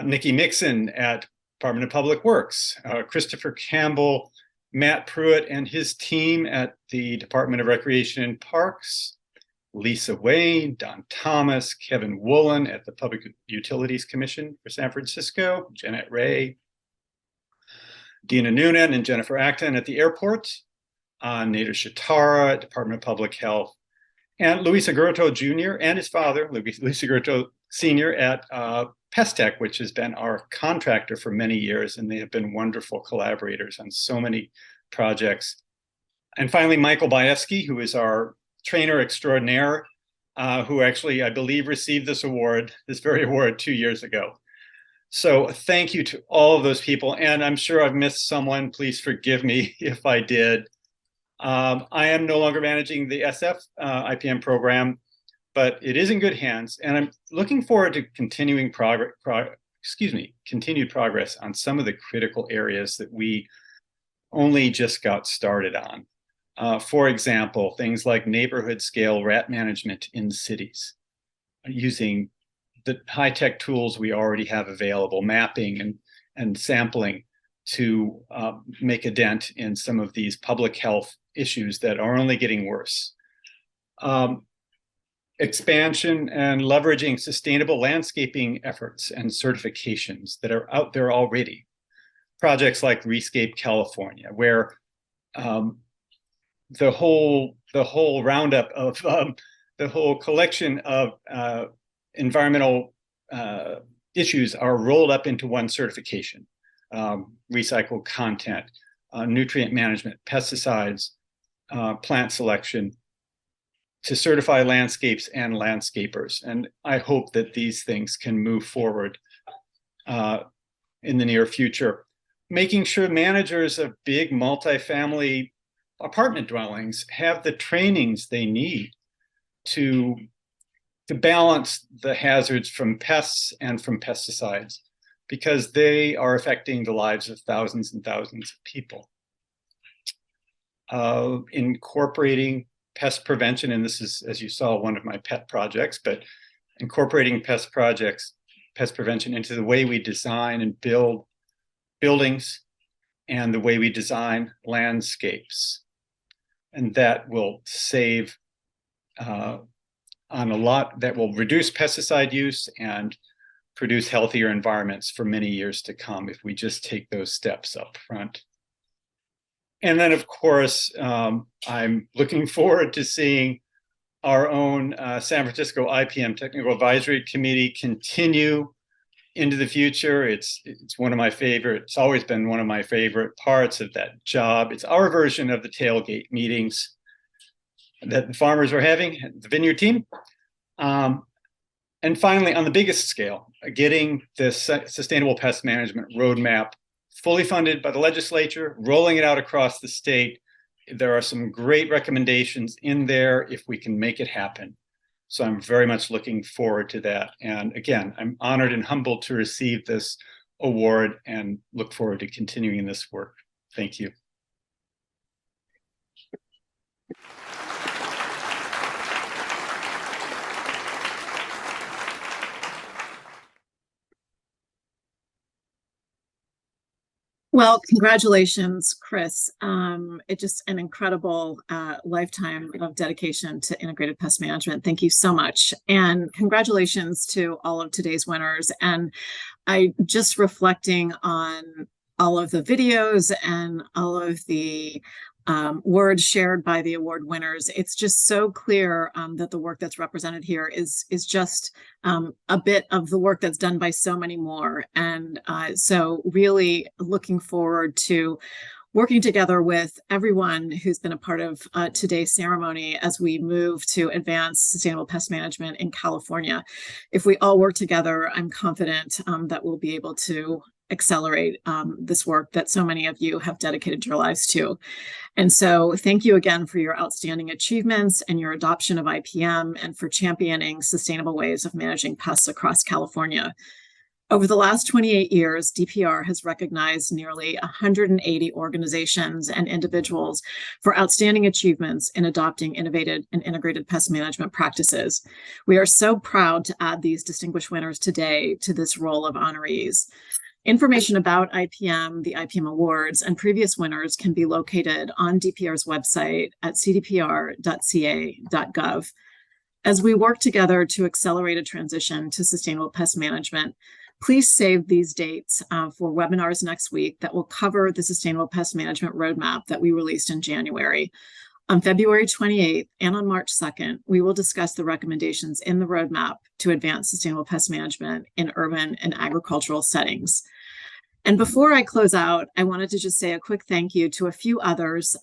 Nikki Mixon at Department of Public Works, Christopher Campbell, Matt Pruitt and his team at the Department of Recreation and Parks, Lisa Wayne, Don Thomas, Kevin Woolen at the Public Utilities Commission for San Francisco, Janet Ray, Dina Noonan and Jennifer Acton at the airport, Nader Shatara at Department of Public Health, and Luis Agurto Jr. and his father, Luis Agurto Sr. at Pestec, which has been our contractor for many years, and they have been wonderful collaborators on so many projects. And finally, Michael Baevsky, who is our trainer extraordinaire, who actually, I believe, received this very award 2 years ago. So thank you to all of those people. And I'm sure I've missed someone. Please forgive me if I did. I am no longer managing the SF IPM program, but it is in good hands. And I'm looking forward to continued progress on some of the critical areas that we only just got started on. For example, things like neighborhood scale rat management in cities, using the high-tech tools we already have available, mapping and sampling to make a dent in some of these public health issues that are only getting worse. Expansion and leveraging sustainable landscaping efforts and certifications that are out there already. Projects like Rescape California, where the whole roundup of the whole collection of environmental issues are rolled up into one certification. Recycled content, nutrient management, pesticides, plant selection, to certify landscapes and landscapers. And I hope that these things can move forward in the near future. Making sure managers of big multifamily apartment dwellings have the trainings they need to balance the hazards from pests and from pesticides, because they are affecting the lives of thousands and thousands of people. Incorporating pest prevention, and this is, as you saw, one of my pet projects, but incorporating pest prevention into the way we design and build buildings and the way we design landscapes. And that will save on a lot, that will reduce pesticide use and produce healthier environments for many years to come if we just take those steps up front. And then, of course, I'm looking forward to seeing our own San Francisco IPM Technical Advisory Committee continue into the future. It's one of my favorite, it's always been one of my favorite parts of that job. It's our version of the tailgate meetings that the farmers are having, the vineyard team. And finally, on the biggest scale, getting this sustainable pest management roadmap fully funded by the legislature, rolling it out across the state. There are some great recommendations in there if we can make it happen. So I'm very much looking forward to that. And again, I'm honored and humbled to receive this award and look forward to continuing this work. Thank you. Well, congratulations, Chris. It's just an incredible lifetime of dedication to integrated pest management. Thank you so much. And congratulations to all of today's winners. And I just reflecting on all of the videos and all of the words shared by the award winners, it's just so clear that the work that's represented here is just a bit of the work that's done by so many more. And so really looking forward to working together with everyone who's been a part of today's ceremony as we move to advance sustainable pest management in California. If we all work together, I'm confident that we'll be able to accelerate this work that so many of you have dedicated your lives to. And so thank you again for your outstanding achievements and your adoption of IPM and for championing sustainable ways of managing pests across California. Over the last 28 years, DPR has recognized nearly 180 organizations and individuals for outstanding achievements in adopting innovative and integrated pest management practices. We are so proud to add these distinguished winners today to this roll of honorees. Information about IPM, the IPM Awards, and previous winners can be located on DPR's website at cdpr.ca.gov. As we work together to accelerate a transition to sustainable pest management, please save these dates for webinars next week that will cover the Sustainable Pest Management Roadmap that we released in January. On February 28th and on March 2nd, we will discuss the recommendations in the roadmap to advance sustainable pest management in urban and agricultural settings. And before I close out, I wanted to just say a quick thank you to a few others.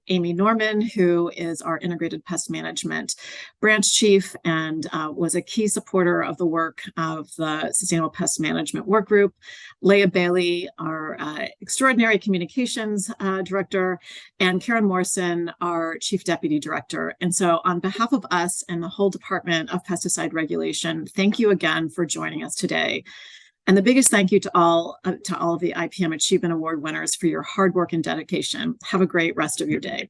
Amy Norman, who is our Integrated Pest Management Branch Chief and was a key supporter of the work of the Sustainable Pest Management Work Group. Leah Bailey, our Extraordinary Communications Director, and Karen Morrison, our Chief Deputy Director. And so on behalf of us and the whole Department of Pesticide Regulation, thank you again for joining us today. And the biggest thank you to all of the IPM Achievement Award winners for your hard work and dedication. Have a great rest of your day.